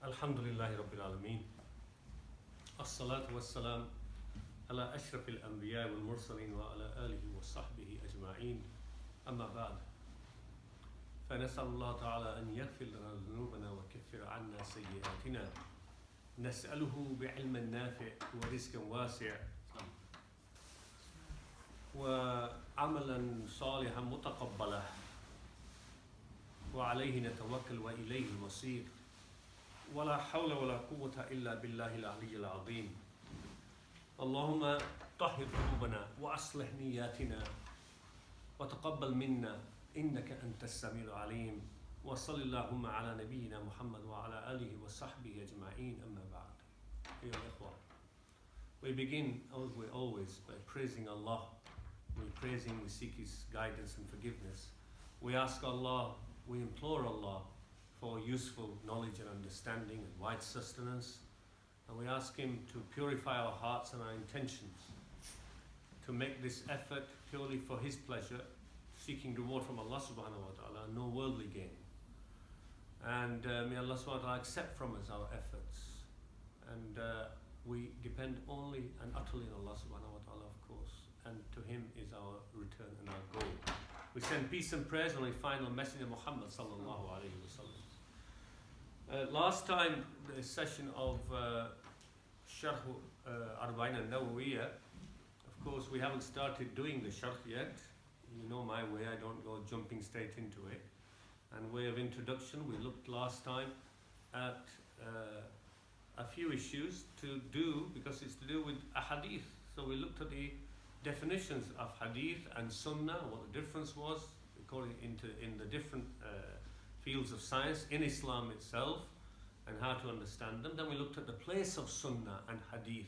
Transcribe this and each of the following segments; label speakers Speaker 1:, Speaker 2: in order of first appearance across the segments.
Speaker 1: Alhamdulillahi Rabbil Alameen. As-salatu was-salam ala ashrafil anbiya wal mursaleen wa ala alihi wa sahbihi ajma'een. Amma ba'd. فنسأل الله تعالى أن يغفر لنا ذنوبنا ويكفر عنا سيئاتنا. نسأله بعلم نافع ورزق واسع وعملا صالحا متقبلا وعليه نتوكل وإليه المصير. ولا حول ولا قوة إلا بالله العلي العظيم. اللهم طهر قلوبنا وأصلح نياتنا وتقبل منا إنك أنت السميع العليم. وصل اللهم على نبينا محمد وعلى آله وصحبه أجمعين. أما بعد. أيها الإخوة, we begin as we always by praising Allah. We praise Him, we seek His guidance and forgiveness. We ask Allah, we implore Allah for useful knowledge and understanding and wide sustenance. And we ask Him to purify our hearts and our intentions, to make this effort purely for His pleasure, seeking reward from Allah subhanahu wa ta'ala, no worldly gain. And may Allah subhanahu wa ta'ala accept from us our efforts. And we depend only and utterly on Allah subhanahu wa ta'ala, of course. And to Him is our return and our goal. We send peace and praise on the final messenger Muhammad sallallahu alayhi wa sallam. Last time, the session of Shaykh Arba'in al-Nawawi, of course we haven't started doing the Shaykh yet. You know my way, I don't go jumping straight into it. And way of introduction, we looked last time at a few issues to do, because it's to do with a hadith. So we looked at the definitions of hadith and sunnah, what the difference was according in the different fields of science in Islam itself, and how to understand them. Then we looked at the place of sunnah and hadith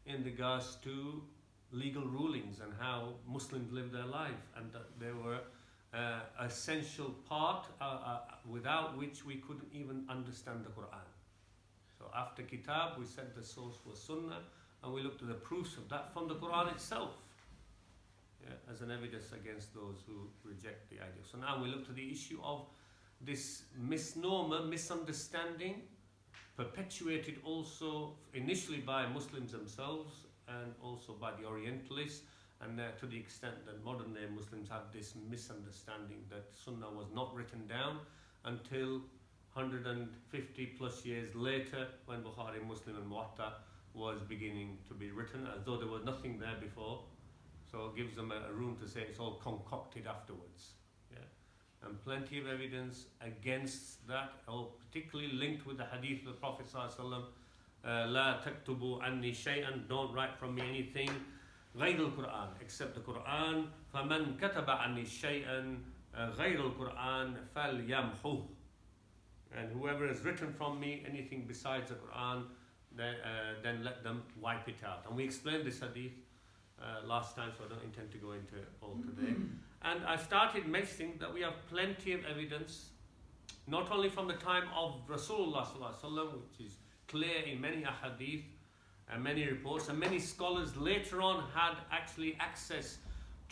Speaker 1: in regards to legal rulings and how Muslims live their life, and that they were essential part without which we couldn't even understand the Quran. So after Kitab, we said the source was sunnah, and we looked at the proofs of that from the Quran itself, as an evidence against those who reject the idea. So now we look to the issue of this misnomer, misunderstanding, perpetuated also initially by Muslims themselves and also by the Orientalists, and to the extent that modern day Muslims have this misunderstanding that Sunnah was not written down until 150 plus years later, when Bukhari, Muslim and Muwatta was beginning to be written, as though there was nothing there before. So it gives them a room to say it's all concocted afterwards. And plenty of evidence against that, or particularly linked with the hadith of the Prophet ﷺ, لا تكتبوا عني شيئا, don't write from me anything غير القرآن, except the Quran. فمن كتب عني شيئا غير القرآن فليمحوه, and whoever has written from me anything besides the Quran, then let them wipe it out. And we explained this hadith last time, so I don't intend to go into it all today. And I started mentioning that we have plenty of evidence, not only from the time of Rasulullah sallallahu alaihi wasallam, which is clear in many ahadith and many reports, and many scholars later on had actually access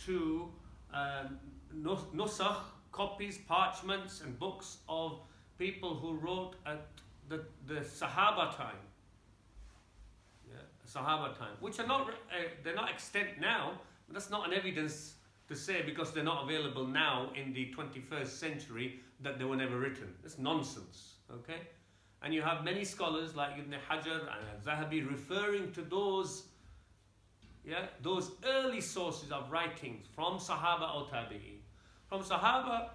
Speaker 1: to nusakh, copies, parchments and books of people who wrote at the Sahaba time. Sahaba time, which are not, they're not extant now, but that's not an evidence to say because they're not available now in the 21st century that they were never written. It's nonsense, okay? And you have many scholars like Ibn Hajar and Zahabi referring to those early sources of writings from Sahaba or Tabi'in. From Sahaba,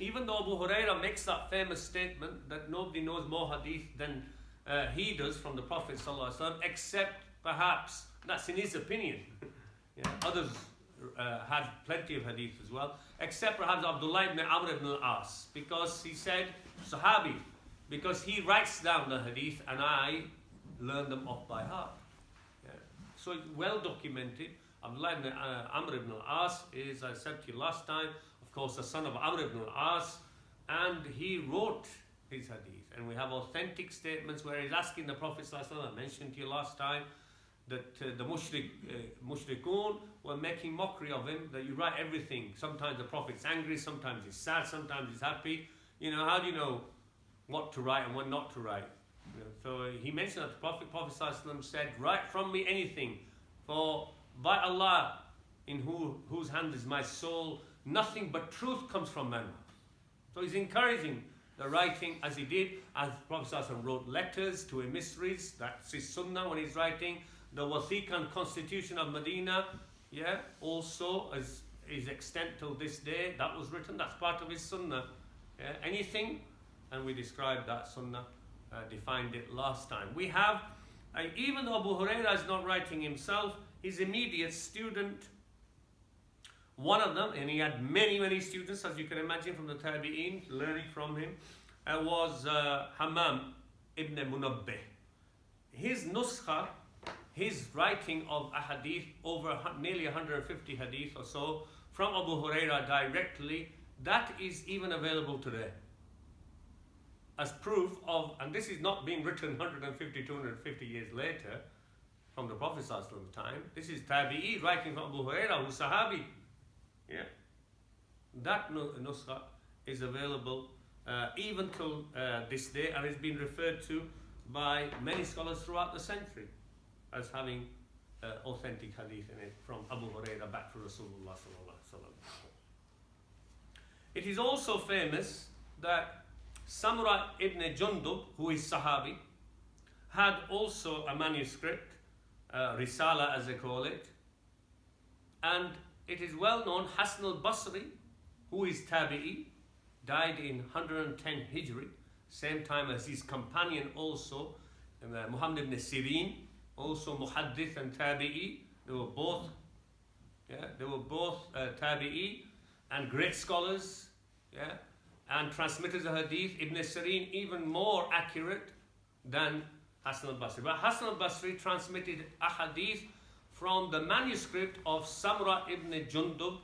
Speaker 1: even though Abu Hurairah makes that famous statement that nobody knows more hadith than he does from the Prophet ﷺ, except perhaps, that's in his opinion, others had plenty of hadith as well, except perhaps Abdullah ibn Amr ibn al-As, because he said, Sahabi, because he writes down the hadith and I learn them off by heart. So it's well documented. Abdullah ibn Amr ibn al-As is, I said to you last time, of course the son of Amr ibn al-As, and he wrote his hadith. And we have authentic statements where he's asking the Prophet ﷺ, I mentioned to you last time, that the mushrikun were making mockery of him, that you write everything. Sometimes the Prophet's angry, sometimes he's sad, sometimes he's happy. How do you know what to write and what not to write. So he mentioned that the Prophet ﷺ said, "Write from me anything, for by Allah, in whose hand is my soul, nothing but truth comes from my mouth." So he's encouraging the writing as he did, as the Prophet ﷺ wrote letters to emissaries. That's his sunnah when he's writing. The Wathiq and Constitution of Medina, also as is extant till this day, that was written, that's part of his sunnah. Anything, and we described that sunnah, defined it last time. We have, even though Abu Hurairah is not writing himself, his immediate student, one of them, and he had many students, as you can imagine, from the Tabi'een, learning from him, was Hammam ibn Munabbih. His nuskha, his writing of a hadith, over nearly 150 hadith or so, from Abu Hurairah directly, that is even available today. As proof of, and this is not being written 150, 250 years later, from the Prophet ﷺ time, this is Tabi'i writing from Abu Hurairah, who's Sahabi. That nuskha is available even till this day, and has been referred to by many scholars throughout the century as having authentic hadith in it from Abu Hurairah back to Rasulullah sallallahu alaihi wasallam. It is also famous that Samura ibn Jundub, who is Sahabi, had also a manuscript, Risala as they call it, and it is well known Hasan al-Basri, who is Tabi'i, died in 110 Hijri, same time as his companion also, Muhammad ibn Sirin, also Muhaddith and Tabi'i. They were both Tabi'i and great scholars, and transmitters of Hadith. Ibn Sirin even more accurate than Hasan al-Basri. But Hasan al-Basri transmitted a Hadith from the manuscript of Samra ibn Jundub,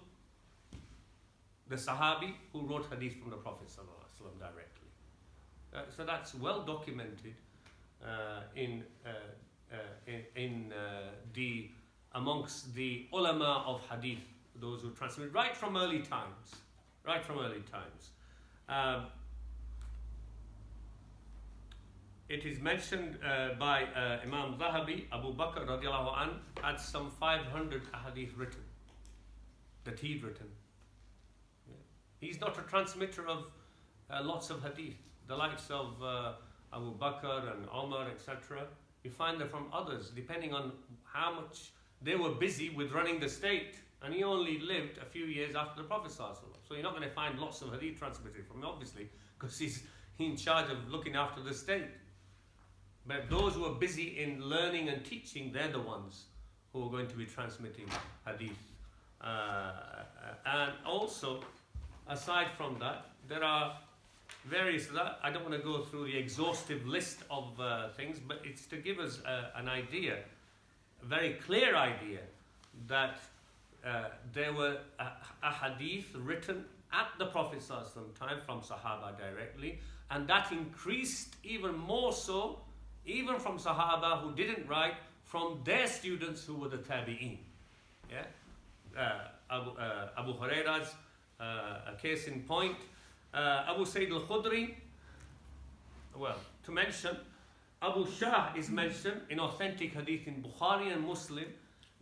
Speaker 1: the Sahabi who wrote Hadith from the Prophet ﷺ directly. So that's well documented amongst the ulama of Hadith, those who transmit right from early times. It is mentioned by Imam Zahabi, Abu Bakr radiallahu anh, had some 500 hadith written, that he'd written. He's not a transmitter of lots of hadith. The likes of Abu Bakr and Omar, etc. You find them from others, depending on how much they were busy with running the state. And he only lived a few years after the Prophet ﷺ. So you're not going to find lots of hadith transmitted from him, obviously, because he's in charge of looking after the state. But those who are busy in learning and teaching, they're the ones who are going to be transmitting hadith. And also, aside from that, there are various, I don't want to go through the exhaustive list of things, but it's to give us an idea, a very clear idea, that there were a hadith written at the Prophet ﷺ time from Sahaba directly, and that increased even more so, even from Sahaba who didn't write, from their students who were the Tabi'een. Abu Hurairah's a case in point. Abu Sayyid al-Khudri, well, to mention, Abu Shah is mentioned in authentic hadith in Bukhari and Muslim,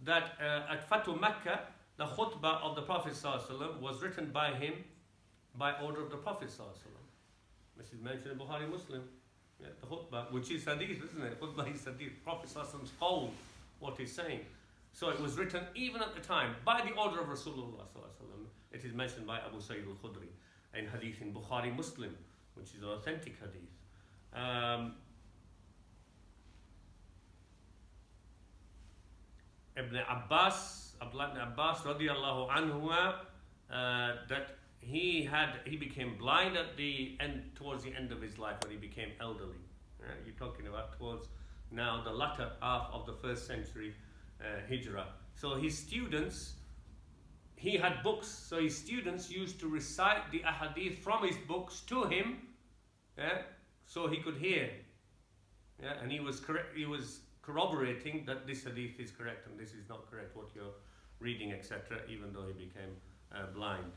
Speaker 1: that at Fatu Makkah, the khutbah of the Prophet ﷺ was written by him by order of the Prophet ﷺ. This is mentioned in Bukhari and Muslim. The khutbah, which is hadith, isn't it? Khutbah is hadith. Prophet ﷺ's told what he's saying. So it was written even at the time by the order of Rasulullah ﷺ. It is mentioned by Abu Sayyid al-Khudri in hadith in Bukhari Muslim, which is an authentic hadith. Abdullah ibn Abbas radiallahu anhu, that he became blind at the end, towards the end of his life, when he became elderly. You're talking about towards now the latter half of the 1st century Hijrah. So his students, he had books, so his students used to recite the ahadith from his books to him, so he could hear. And he was corroborating that this hadith is correct and this is not correct, what you're reading, etc., even though he became blind.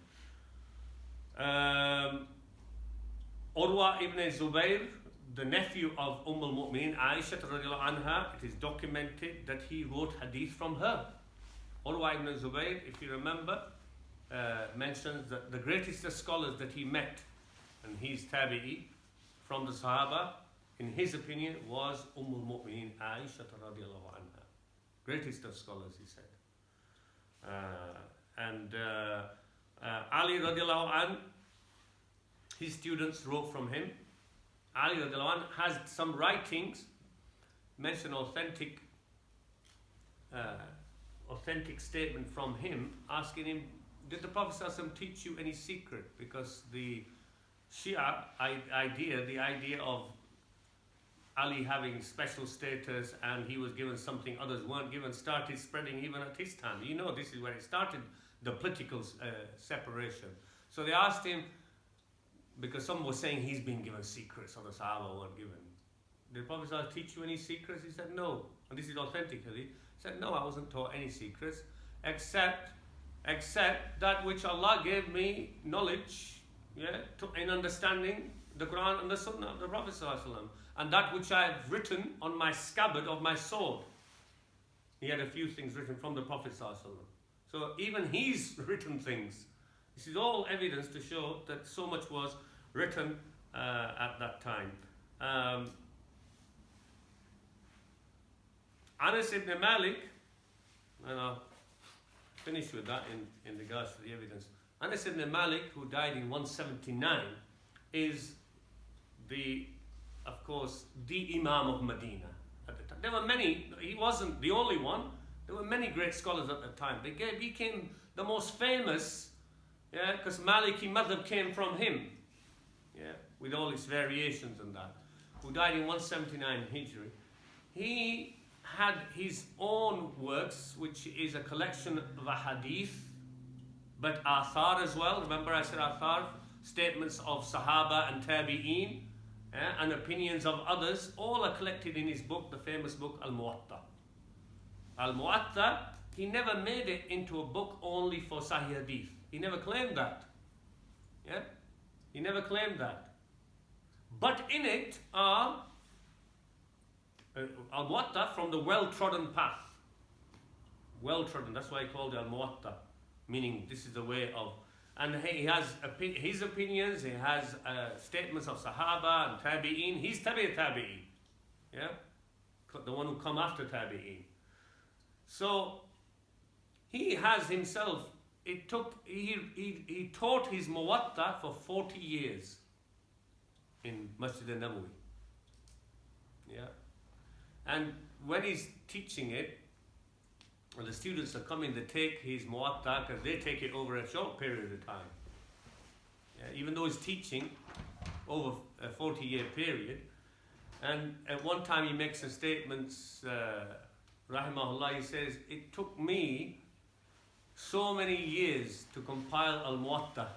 Speaker 1: Urwa ibn Zubayr, the nephew of al-Mu'mineen Aisha radiallahu anha, it is documented that he wrote hadith from her. Urwa ibn Zubayr, if you remember, mentions that the greatest of scholars that he met, and he's tabi'i from the Sahaba, in his opinion, was al-Mu'mineen Aisha radiallahu anha. Greatest of scholars, he said. Ali radiallahu anhu, his students wrote from him. Ali radiallahu anhu has some writings, mention authentic statement from him, asking him, did the Prophet ﷺ teach you any secret? Because the Shia idea, the idea of Ali having special status and he was given something others weren't given, started spreading even at his time. You know, this is where it started, the political separation. So they asked him, because some were saying he's been given secrets or the Sahaba weren't given. Did the Prophet ﷺ teach you any secrets? He said no. And this is authentically. He said, no, I wasn't taught any secrets except that which Allah gave me knowledge, in understanding the Quran and the Sunnah of the Prophet ﷺ, and that which I have written on my scabbard of my sword. He had a few things written from the Prophet ﷺ. So even he's written things. This is all evidence to show that so much was written at that time. Anas ibn Malik, and I'll finish with that in regards to the evidence. Anas ibn Malik, who died in 179, is of course, the Imam of Medina at the time. There were many, he wasn't the only one, there were many great scholars at the time. They became the most famous, because Maliki madhab came from him, with all its variations and that, who died in 179 Hijri. He had his own works, which is a collection of a hadith, but athar as well. Remember I said athar, statements of Sahaba and Tabi'een, and opinions of others, all are collected in his book, the famous book Al-Muwatta. Al-Muwatta, he never made it into a book only for Sahih Hadith. He never claimed that. He never claimed that. But in it are Al-Muwatta from the well-trodden path. Well-trodden, that's why he called it Al-Muwatta, meaning this is the way of. And he has his opinions, he has statements of Sahaba and Tabi'een. He's Tabi'i, the one who come after Tabi'een. So he has himself, he taught his Muwatta for 40 years in Masjid al-Nawawi. And when he's teaching it, when the students are coming, they take his Muwatta, because they take it over a short period of time. Even though he's teaching over a 40-year period. And at one time he makes some statements, rahimahullah, he says, it took me so many years to compile Al-Muwatta.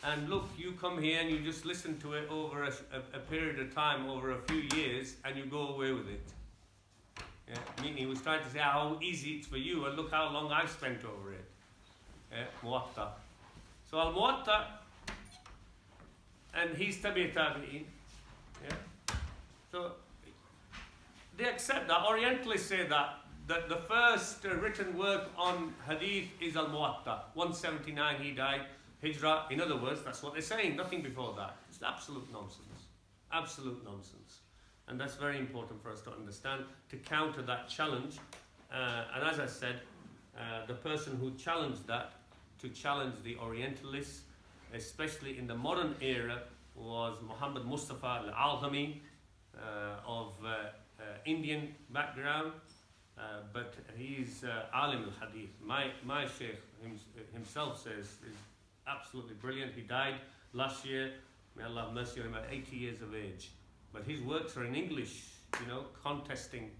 Speaker 1: And look, you come here and you just listen to it over a period of time, over a few years, and you go away with it. Meaning he was trying to say how easy it's for you, and look how long I've spent over it. Muwatta. So Al-Muwatta, and he's Tabi'in. So they accept that. Orientalists say that the first written work on Hadith is Al-Muwatta. 179 he died, Hijrah. In other words, that's what they're saying, nothing before that. It's absolute nonsense. Absolute nonsense. And that's very important for us to understand, to counter that challenge. And as I said, the person who challenged that, to challenge the Orientalists, especially in the modern era, was Muhammad Mustafa al-Azami, of Indian background, but he's Alim al-Hadith. My Shaykh himself says is absolutely brilliant. He died last year, may Allah have mercy on him, at 80 years of age. But his works are in English, contesting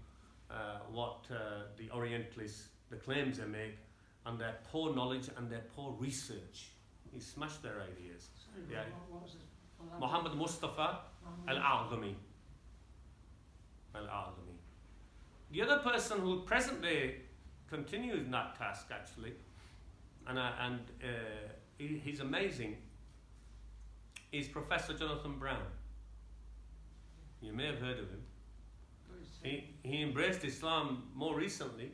Speaker 1: what the Orientalists, the claims they make, and their poor knowledge and their poor research. He smashed their ideas.
Speaker 2: Sorry, what was it?
Speaker 1: Muhammad Mustafa al-Azami. The other person who presently continues in that task, actually, and he's amazing, is Professor Jonathan Brown. You may have heard of him. He embraced Islam more recently.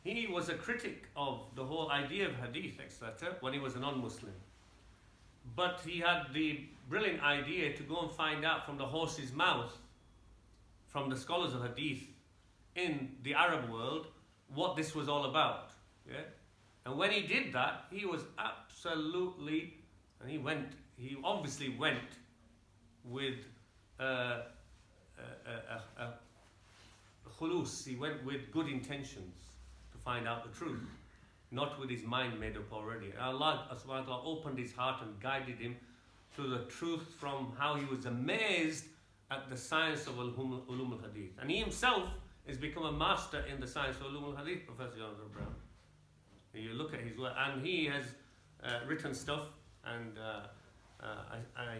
Speaker 1: He was a critic of the whole idea of Hadith, etc., when he was a non-Muslim. But he had the brilliant idea to go and find out from the horse's mouth, from the scholars of Hadith in the Arab world, what this was all about. Yeah? And when he did that, he was absolutely, and he obviously went with khulus, he went with good intentions to find out the truth, not with his mind made up already. Allah subhanahu wa ta'ala opened his heart and guided him to the truth from how he was amazed at the science of ulum al-hadith. And he himself has become a master in the science of ulum al-hadith, Professor Jonathan Brown. You look at his work, and he has written stuff, and I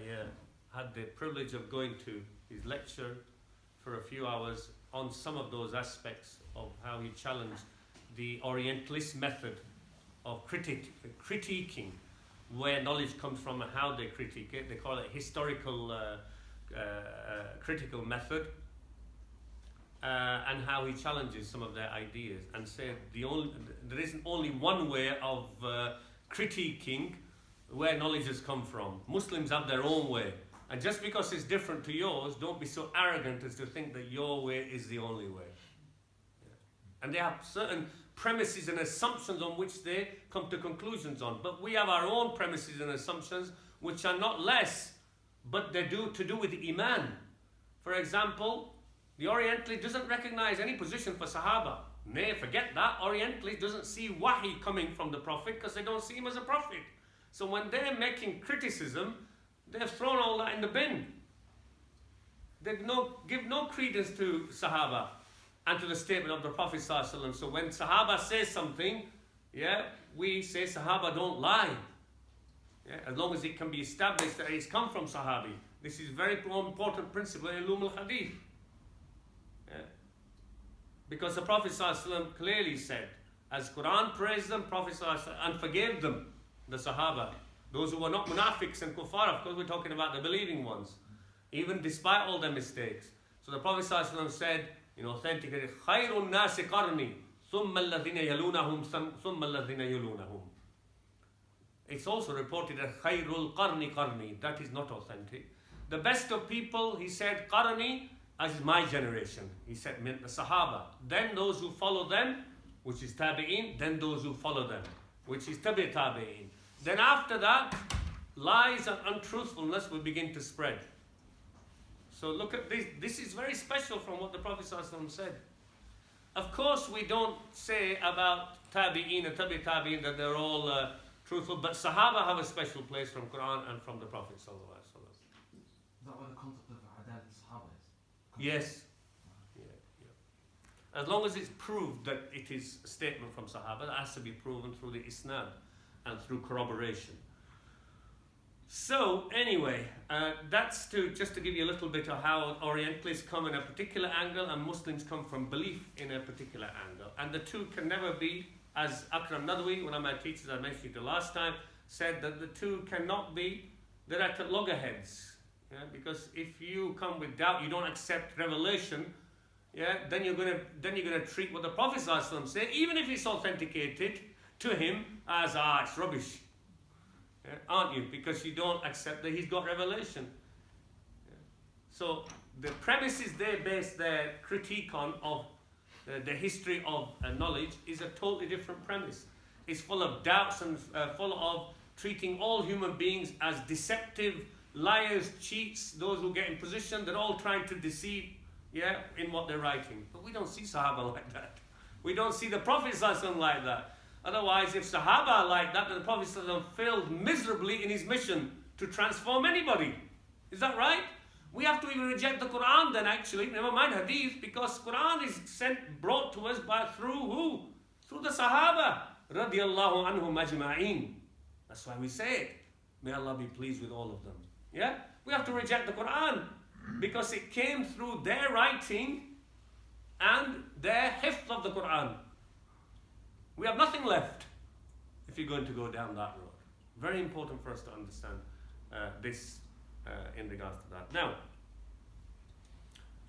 Speaker 1: had the privilege of going to his lecture for a few hours on some of those aspects of how he challenged the Orientalist method of critiquing where knowledge comes from and how they critique it. They call it historical critical method, and how he challenges some of their ideas and said there isn't only one way of critiquing where knowledge has come from. Muslims have their own way, and just because it's different to yours, don't be so arrogant as to think that your way is the only way. Yeah. And they have certain premises and assumptions on which they come to conclusions on, but we have our own premises and assumptions which are not less, but they're to do with Iman. For example, the Orientalist doesn't recognize any position for Sahaba. Nay, forget that. Orientalist doesn't see wahi coming from the Prophet because they don't see him as a prophet. So when they're making criticism, they've thrown all that in the bin. They give no credence to Sahaba and to the statement of the Prophet ﷺ. So when Sahaba says something, yeah, we say Sahaba don't lie. Yeah, as long as it can be established that it's come from Sahabi. This is a very important principle in ulum al-hadith. Yeah. Because the Prophet ﷺ clearly said, as Quran praised them, Prophet ﷺ, and forgave them, the Sahaba, those who were not munafiqs and kuffar, of course we're talking about the believing ones, even despite all their mistakes. So the Prophet ﷺ said, in authentically, خَيْرُ النَّاسِ قَرْنِي ثُمَّ الَّذِينَ يَلُونَهُمْ ثُمَّ الَّذِينَ يَلُونَهُمْ. It's also reported as خَيْرُ الْقَرْنِ قَرْنِي. That is not authentic. The best of people, he said, qarni, as my generation. He said, meant the Sahaba. Then those who follow them, which is tabi'in. Then those who follow them, which is tabi'in. Then after that, lies and untruthfulness will begin to spread. So look at this. This is very special from what the Prophet ﷺ said. Of course, we don't say about tabi'in and tabi'in that they're all truthful, but Sahaba have a special place from Quran and from the Prophet ﷺ.
Speaker 3: Is that where the concept of Hadith Sahaba is?
Speaker 1: Yes. Yeah. As long as it's proved that it is a statement from Sahaba, that has to be proven through the isnad and through corroboration. So anyway, that's just to give you a little bit of how Orientalists come in a particular angle and Muslims come from belief in a particular angle. And the two can never be, as Akram Nawawi, one of my teachers I mentioned the last time, said that the two cannot be, they're at loggerheads. Yeah? Because if you come with doubt, you don't accept revelation, yeah, then you're gonna treat what the Prophet ﷺ said, even if it's authenticated to him, as it's rubbish. Yeah, aren't you? Because you don't accept that he's got revelation. Yeah. So the premises they base their critique on of the history of knowledge is a totally different premise. It's full of doubts and full of treating all human beings as deceptive, liars, cheats, those who get in position. They're all trying to deceive, yeah, in what they're writing. But we don't see Sahaba like that. We don't see the Prophet ﷺ like that. Otherwise, if Sahaba are like that, then the Prophet ﷺ failed miserably in his mission to transform anybody. Is that right? We have to even reject the Quran then, actually, never mind Hadith, because Quran is brought to us through who? Through the Sahaba. Radiallahu anhum ajma'in. That's why we say it. May Allah be pleased with all of them. Yeah? We have to reject the Quran because it came through their writing and their hifz of the Quran. We have nothing left if you're going to go down that road. Very important for us to understand this in regards to that. Now,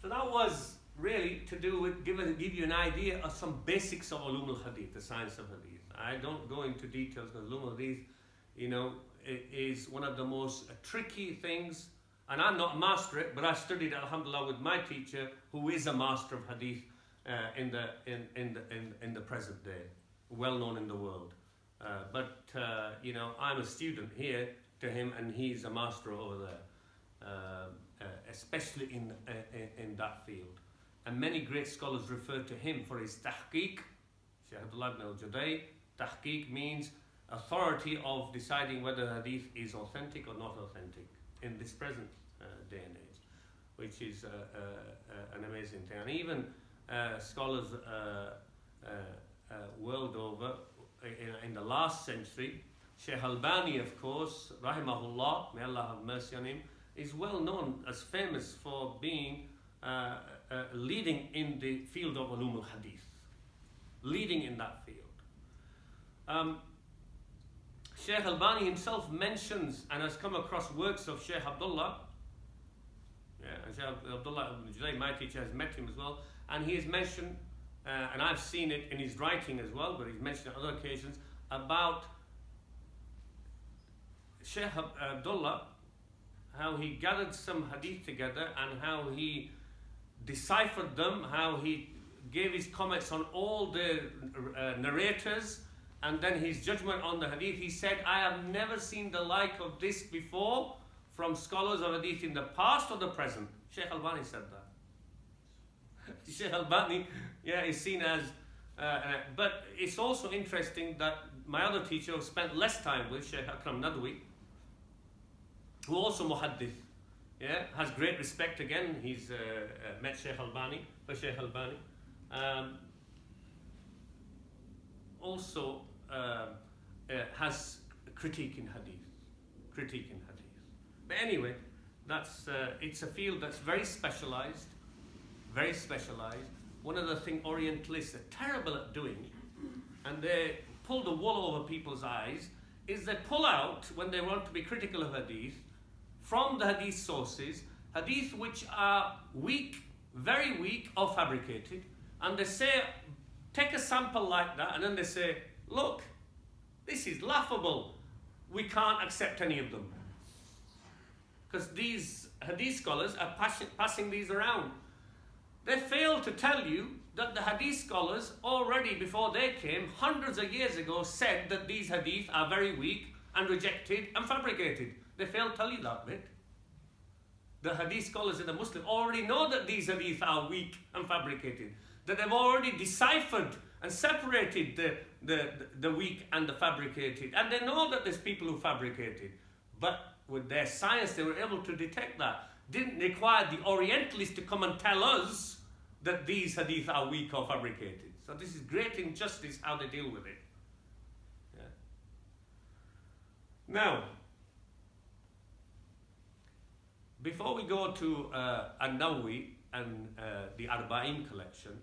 Speaker 1: so that was really to do with give you an idea of some basics of ulum al-hadith, the science of hadith. I don't go into details because ulum al-hadith, it is one of the most tricky things, and I'm not a master it, but I studied alhamdulillah with my teacher who is a master of hadith in the present day, well known in the world. But I'm a student here to him, and he's a master over there, especially in that field. And many great scholars refer to him for his tahqiq. Shaykh Abdullah ibn al-Judai, tahqiq means authority of deciding whether hadith is authentic or not authentic in this present day and age, which is an amazing thing. And even scholars world over, in the last century, Shaykh Albani, of course, rahimahullah, may Allah have mercy on him, is well known as famous for being leading in the field of ulum al-hadith, leading in that field. Shaykh Albani himself mentions and has come across works of Shaykh Abdullah, and Shaykh Abdullah ibn Judai, my teacher, has met him as well, and he has mentioned, and I've seen it in his writing as well, but he's mentioned on other occasions, about Shaykh Abdullah, how he gathered some hadith together and how he deciphered them, how he gave his comments on all the narrators, and then his judgment on the hadith. He said, I have never seen the like of this before from scholars of hadith in the past or the present. Shaykh Albani said that. Shaykh Albani, is seen as, but it's also interesting that my other teacher who spent less time with, Shaykh Akram Nadwi, who also muhaddith, has great respect again. He's met Shaykh Albani, also has critique in hadith. But anyway, that's it's a field that's very specialized. One of the things Orientalists are terrible at doing, and they pull the wool over people's eyes, is they pull out, when they want to be critical of hadith, from the hadith sources, hadith which are weak, very weak or fabricated, and they say, take a sample like that, and then they say, look, this is laughable, we can't accept any of them. Because these hadith scholars are passing these around. They fail to tell you that the hadith scholars already before they came, hundreds of years ago, said that these hadith are very weak and rejected and fabricated. They fail to tell you that bit. The hadith scholars in the Muslim already know that these hadith are weak and fabricated, that they've already deciphered and separated the weak and the fabricated, and they know that there's people who fabricated, but with their science they were able to detect that. Didn't require the Orientalists to come and tell us that these hadith are weak or fabricated. So this is great injustice how they deal with it. Now, before we go to Nawawi and the Arba'in collection,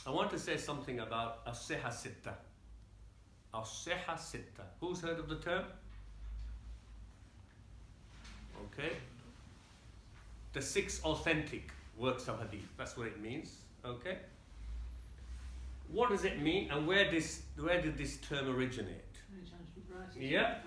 Speaker 1: I want to say something about as-Sihha Sitta. As-Sihha Sitta. Who's heard of the term? Okay. The 6 authentic works of hadith. That's what it means. Okay. What does it mean, and where did this term originate? Yeah.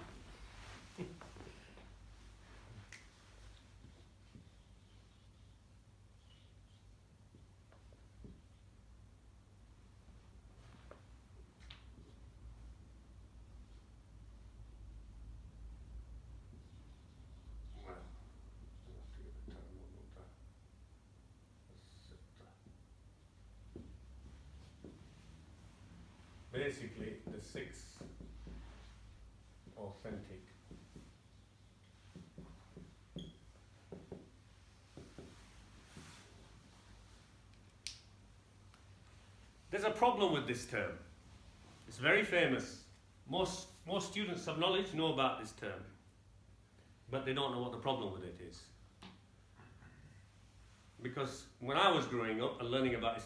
Speaker 1: Basically, the 6 authentic. There's a problem with this term. It's very famous. Most students of knowledge know about this term, but they don't know what the problem with it is. Because when I was growing up and learning about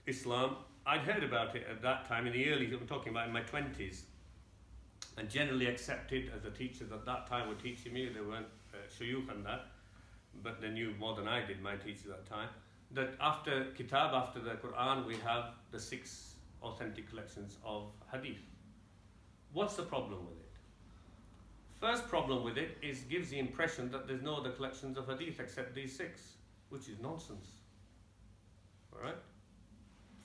Speaker 1: Islam, I'd heard about it at that time, in the early, I'm talking about in my 20s, and generally accepted as the teachers at that time were teaching me, they weren't shuyukh on that, but they knew more than I did, my teachers at the time, that after Kitab, after the Quran, we have the 6 authentic collections of Hadith. What's the problem with it? First problem with it is gives the impression that there's no other collections of Hadith except these 6, which is nonsense. Alright?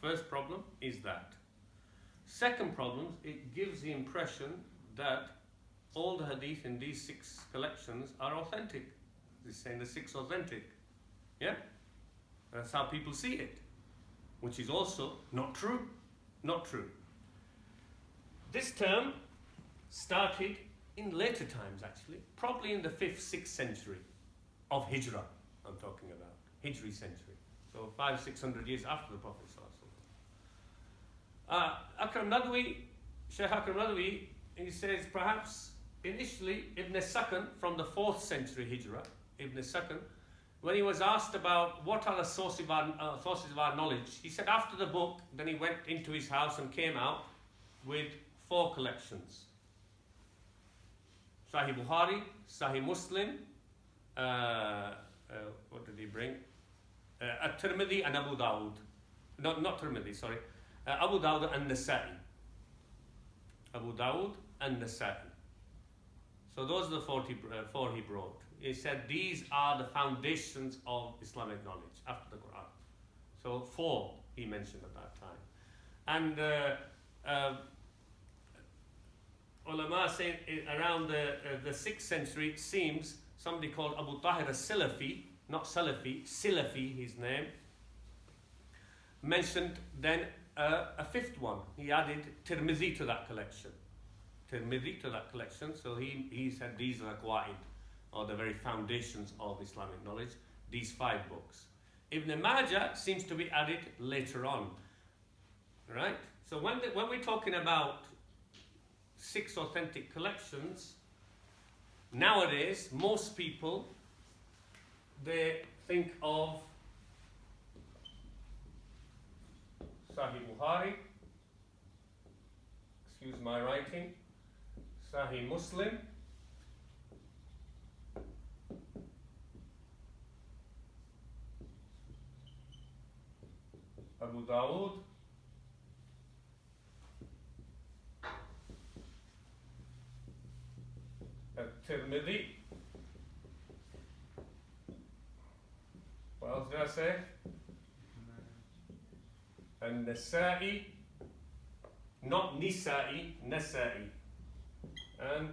Speaker 1: First problem is that. Second problem, it gives the impression that all the Hadith in these 6 collections are authentic. It's saying the 6 authentic. Yeah? That's how people see it. Which is also not true. Not true. This term started in later times actually, probably in the 5th, 6th century of Hijrah, I'm talking about, Hijri century. So 500-600 years after the Prophet Akram Nadwi, Shaykh Akram Nadwi, he says perhaps initially Ibn Sakan from the 4th century Hijrah, Ibn Sakan, when he was asked about what are the sources of our knowledge, he said after the book, then he went into his house and came out with 4 collections. Sahih Bukhari, Sahih Muslim, what did he bring? At-Tirmidhi and Abu Dawud. Not Tirmidhi, sorry. Abu Dawud and Nasa'i. Abu Dawud and Nasa'i. So those are the 4 he brought. He said these are the foundations of Islamic knowledge after the Quran. So 4 he mentioned at that time. And ulama say around the 6th century, it seems somebody called Abu Tahir al-Silafi, not Salafi, Silafi his name, mentioned then a 5th one. He added Tirmidhi to that collection. Tirmidhi to that collection. So he said these are Qawaid, or the very foundations of Islamic knowledge, these 5 books. Ibn Majah seems to be added later on. Right? So when we're talking about 6 authentic collections, nowadays most people, they think of Sahih Bukhari, excuse my writing, Sahih Muslim, Abu Dawud, At-Tirmidhi, what else did I say? And Nasa'i, not Nisa'i, Nasa'i, and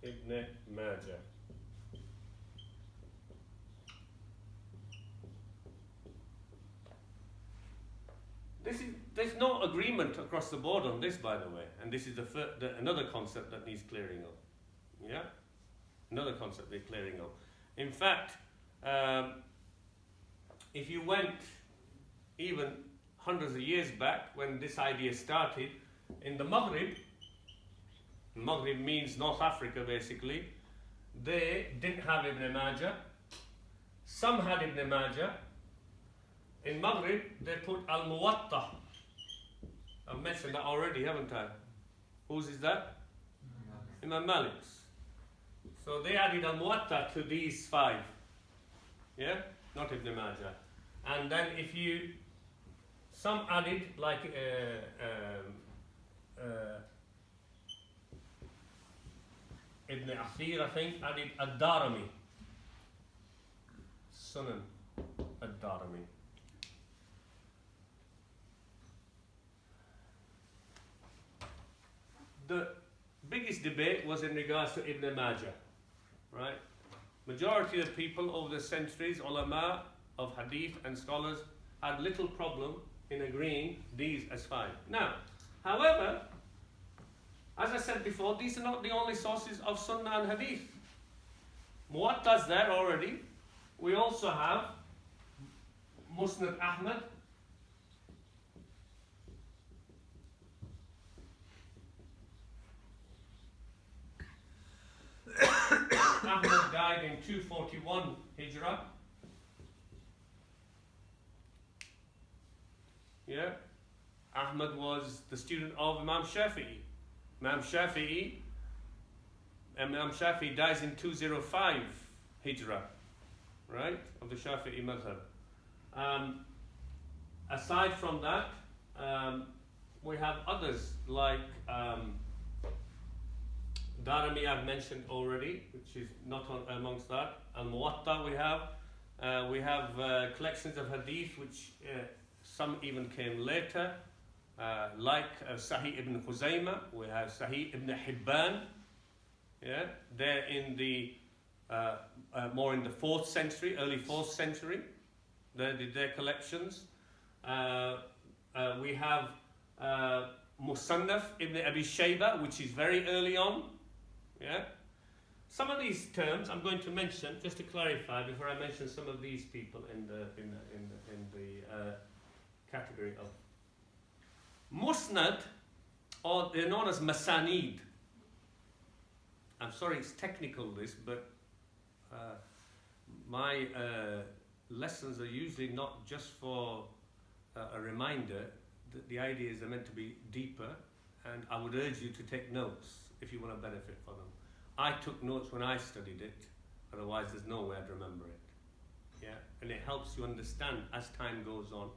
Speaker 1: Ibn Majah. There's no agreement across the board on this, by the way, and this is another concept that needs clearing up. Yeah, another concept they're clearing up. In fact, if you went even hundreds of years back when this idea started, in the Maghrib means North Africa basically, they didn't have Ibn Majah. Some had Ibn Majah. In Maghrib they put Al-Muwatta. I've mentioned that already, haven't I? Whose is that? Imam Malik's. So they added Al-Muwatta to these 5. Yeah? Not Ibn Majah. And then some added like Ibn Athir, I think, added Ad-Darimi. Sunan Ad-Darimi. The biggest debate was in regards to Ibn Majah, right? Majority of people over the centuries, ulama of hadith and scholars, had little problem in agreeing these as 5. Now, however, as I said before, these are not the only sources of Sunnah and Hadith. Muwatta's there already. We also have Musnad Ahmad. Ahmad died in 241 Hijrah. Yeah, Ahmad was the student of Imam Shafi'i. Imam Shafi'i Imam Shafi'i dies in 205 Hijrah, right, of the Shafi'i madhab. Aside from that, we have others like Darimi I've mentioned already, which is not amongst that. Al-Muwatta we have collections of hadith which some even came later, like Sahih ibn Khuzaymah, we have Sahih ibn Hibban, yeah, they're in the more in the 4th century, early 4th century, their collections. We have Musannaf ibn Abi Shayba, which is very early on. Yeah. Some of these terms I'm going to mention just to clarify before I mention some of these people in the category of Musnad, or they're known as Masanid. I'm sorry, it's technical this, but my lessons are usually not just for a reminder. The ideas are meant to be deeper, and I would urge you to take notes if you want to benefit from them. I took notes when I studied it, otherwise there's no way I'd remember it. Yeah, and it helps you understand as time goes on.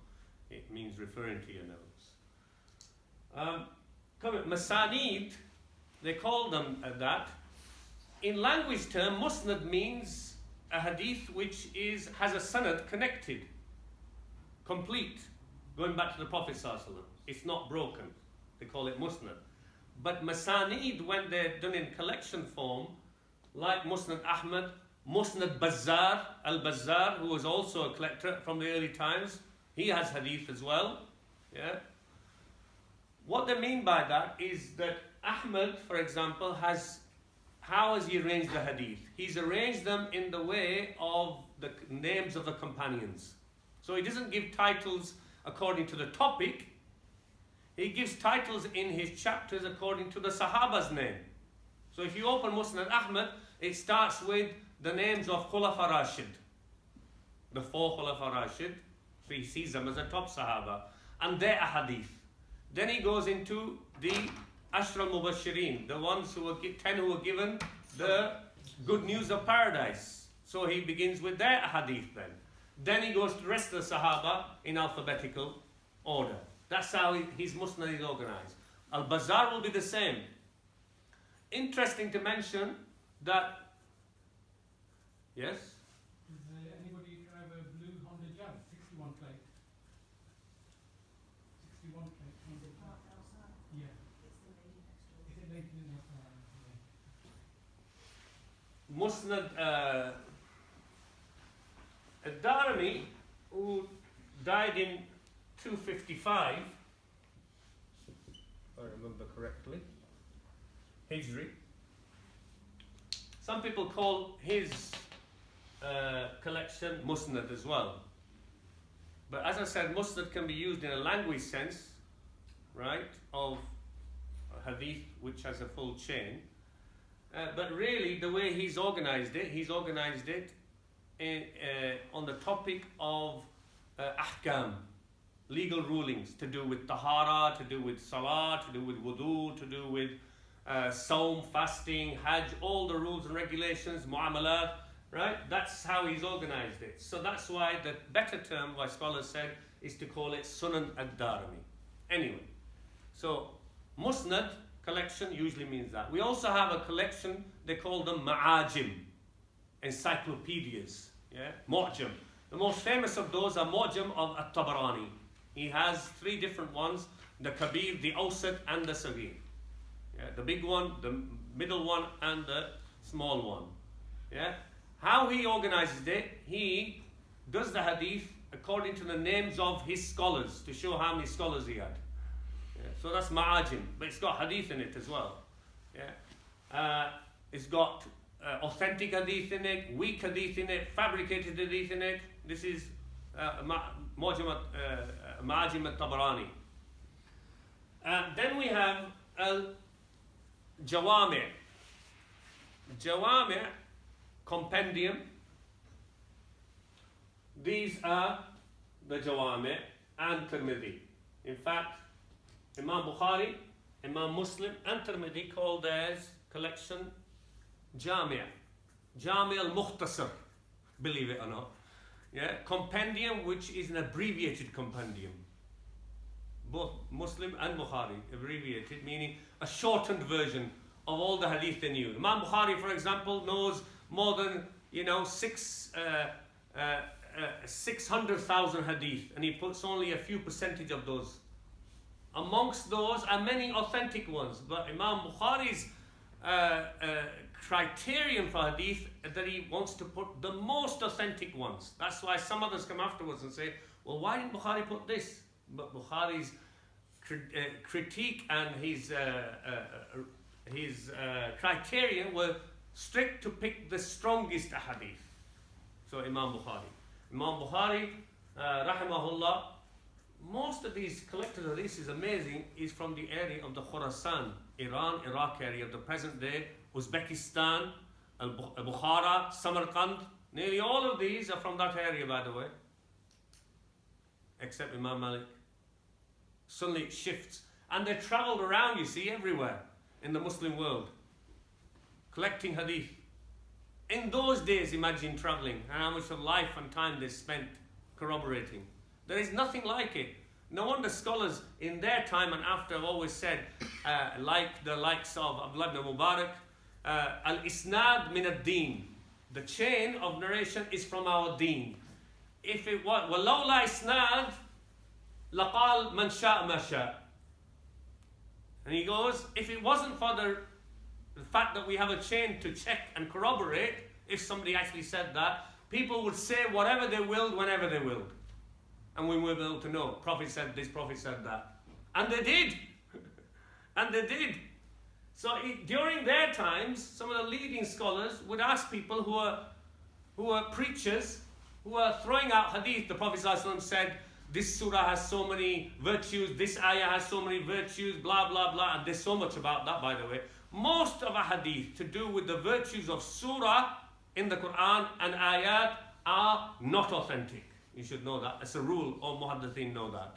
Speaker 1: It means referring to your notes. Masanid, they call them that. In language term, musnad means a hadith which has a sanad connected, complete, going back to the Prophet ﷺ. It's not broken. They call it musnad. But masanid, when they're done in collection form, like Musnad Ahmad, Musnad Bazzar, Al-Bazzar, who was also a collector from the early times, he has hadith as well. Yeah. What they mean by that is that Ahmad, for example, how has he arranged the hadith? He's arranged them in the way of the names of the companions. So he doesn't give titles according to the topic. He gives titles in his chapters according to the Sahaba's name. So if you open Musnad Ahmad, it starts with the names of Khulafa Rashid, the 4 Khulafa Rashid. So he sees them as a top Sahaba, and their ahadith. Then he goes into the Ashra al-Mubashirin, the ones who were 10 who were given the good news of paradise. So he begins with their ahadith then. Then he goes to the rest of the Sahaba in alphabetical order. That's how his musnad is organized. Al-Bazzar will be the same. Interesting to mention that, yes?
Speaker 2: Does anybody drive a blue Honda Jazz, 61 plate? 61 plate Honda Jazz. Yeah. Is it later in
Speaker 1: Musnad Darimi, who died in 255, if I remember correctly, Hijri. Some people call his collection Musnad as well. But as I said, Musnad can be used in a language sense, right, of hadith which has a full chain. But really, the way he's organized it on the topic of ahkam, legal rulings to do with tahara, to do with salah, to do with wudu, to do with saum, fasting, hajj, all the rules and regulations, mu'amalat, right? That's how he's organized it. So that's why the better term, why scholars said, is to call it Sunan ad-Darimi. Anyway, so Musnad collection usually means that. We also have a collection, they call them ma'ajim, encyclopedias, yeah, mu'jam. The most famous of those are mu'jam of at-Tabarani. He has 3 different ones, the Kabir, the Awsat, and the Saghir. Yeah, the big one, the middle one, and the small one. Yeah. How he organizes it, he does the hadith according to the names of his scholars, to show how many scholars he had. Yeah. So that's ma'ajim, but it's got hadith in it as well. Yeah. It's got authentic hadith in it, weak hadith in it, fabricated hadith in it. This is Ma'ajim al-Tabarani. Then we have Jawami'. Jawami' compendium. These are the Jawami' and Tirmidhi. In fact, Imam Bukhari, Imam Muslim, and Tirmidhi call theirs collection Jami' al-Mukhtasar, believe it or not. Yeah, compendium, which is an abbreviated compendium. Both Muslim and Bukhari, abbreviated, meaning a shortened version of all the hadith they knew. Imam Bukhari, for example, knows more than 600,000 hadith, and he puts only a few percentage of those. Amongst those are many authentic ones, but Imam Bukhari's criterion for hadith that he wants to put the most authentic ones. That's why some others come afterwards and say, well, why didn't Bukhari put this? But Bukhari's critique and his criterion were strict to pick the strongest hadith. So Imam Bukhari, rahimahullah, most of these collected hadiths is amazing, is from the area of the Khurasan, Iran, Iraq area of the present day, Uzbekistan, Bukhara, Samarkand. Nearly all of these are from that area, by the way, except Imam Malik. Suddenly it shifts, and they travelled around, you see, everywhere in the Muslim world, collecting hadith. In those days, imagine travelling and how much of life and time they spent corroborating. There is nothing like it. No wonder scholars in their time and after have always said, like the likes of Abdullah ibn Mubarak, al-isnad min ad-deen. The chain of narration is from our deen. If it was, وَلَوْلَا إِسْنَادٍ لَقَالْ مَنْ شَاءَ مَا شَاءَ. And he goes, if it wasn't for the fact that we have a chain to check and corroborate, if somebody actually said that, people would say whatever they willed, whenever they willed. And we were able to know, Prophet said this, Prophet said that. And they did. And they did. So during their times, some of the leading scholars would ask people who are preachers, who are throwing out hadith. The Prophet ﷺ said, this surah has so many virtues, this ayah has so many virtues, blah, blah, blah. And there's so much about that, by the way. Most of a hadith to do with the virtues of surah in the Quran and ayat are not authentic. You should know that. It's a rule. All muhaddithin know that.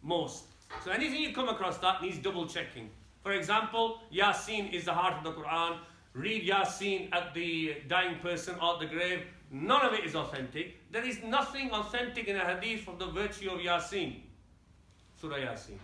Speaker 1: Most. So anything you come across that needs double checking. For example, Yasin is the heart of the Quran. Read Yasin at the dying person or at the grave. None of it is authentic. There is nothing authentic in a hadith from the virtue of Yasin. Surah Yasin.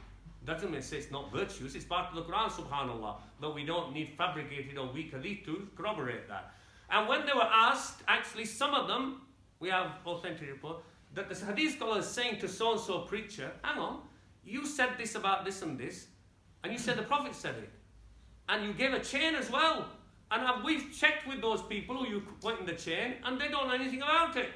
Speaker 1: Doesn't mean say it's not virtuous. It's part of the Quran, subhanallah. But we don't need fabricated or weak hadith to corroborate that. And when they were asked, actually some of them, we have authentic report, that the hadith scholar is saying to so-and-so preacher, hang on, you said this about this and this, and you said the Prophet said it. And you gave a chain as well. And we've checked with those people who you put in the chain, and they don't know anything about it.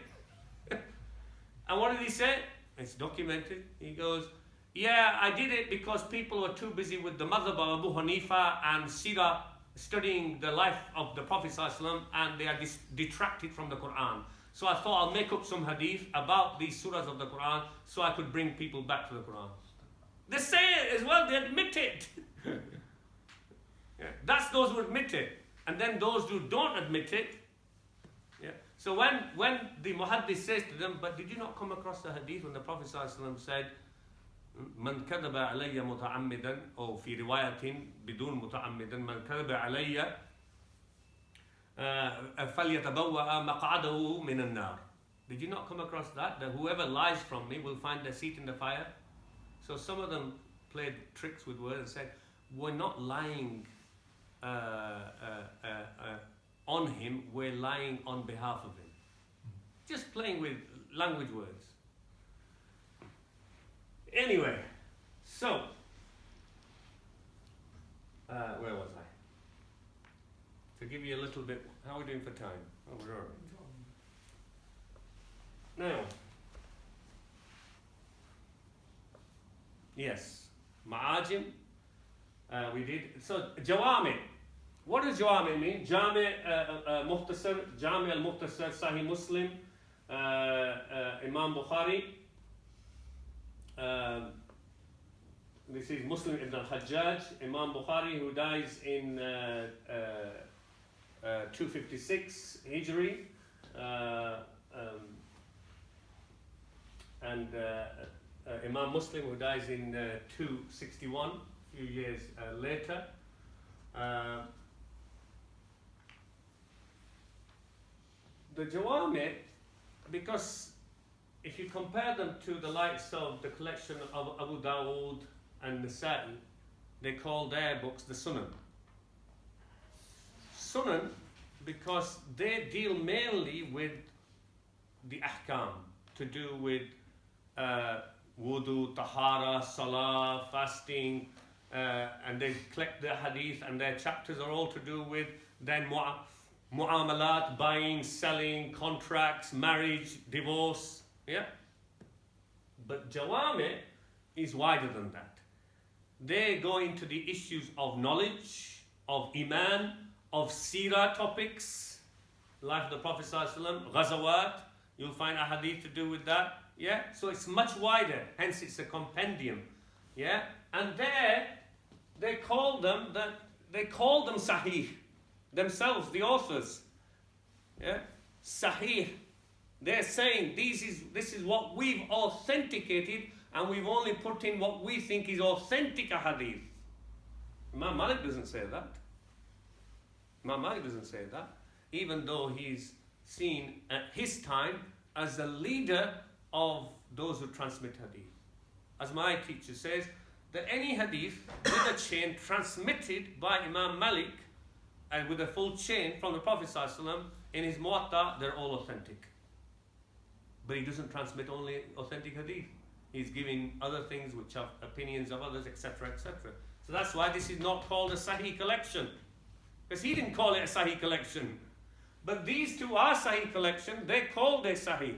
Speaker 1: And what did he say? It's documented. He goes, yeah, I did it because people were too busy with the madhab of Abu Hanifa and Sirah, studying the life of the Prophet ﷺ, and they are detracted from the Quran. So I thought I'll make up some hadith about these surahs of the Quran so I could bring people back to the Quran. They say it as well, they admit it. Yeah, that's those who admit it. And then those who don't admit it. Yeah. So when the muhaddith says to them, but did you not come across the hadith when the Prophet ﷺ said, من كذب علي متعمدا أو في رواية بدون متعمدا من كذب علي فليتبوأ مقعده من النار. Did you not come across that? That whoever lies from me will find their seat in the fire? So some of them played tricks with words and said, we're not lying on him, we're lying on behalf of him. Just playing with language words. Anyway, so, where was I? To give you a little bit, how are we doing for time? Oh, we're all right. Now, yes, Ma'ajim, we did. So, Jawami. What does Jawami mean? Jami Mukhtasar, Jami al-Mukhtasar, Sahih Muslim, Imam Bukhari. This is Muslim ibn al-Hajjaj, Imam Bukhari, who dies in 256 Hijri, and Imam Muslim, who dies in 261, a few years later. The Jawami, because if you compare them to the likes of the collection of Abu Dawood and Nasa'i, they call their books the Sunan. Sunan, because they deal mainly with the ahkam, to do with wudu, tahara, salah, fasting, and they collect the hadith, and their chapters are all to do with then mu'amalat, buying, selling, contracts, marriage, divorce. Yeah? But Jawami is wider than that. They go into the issues of knowledge, of iman, of seerah topics, life of the Prophet ﷺ, ghazawat, you'll find a hadith to do with that. Yeah? So it's much wider, hence it's a compendium. Yeah? And there, they call them sahih, themselves, the authors. Yeah? Sahih. They're saying this is what we've authenticated, and we've only put in what we think is authentic a hadith. Imam Malik doesn't say that. Imam Malik doesn't say that, even though he's seen at his time as the leader of those who transmit hadith. As my teacher says, that any hadith with a chain transmitted by Imam Malik and with a full chain from the Prophet ﷺ in his Muwatta, they're all authentic. But he doesn't transmit only authentic hadith. He's giving other things which are opinions of others, etc., etc. So that's why this is not called a Sahih collection. Because he didn't call it a Sahih collection. But these two are Sahih collection. They called it Sahih.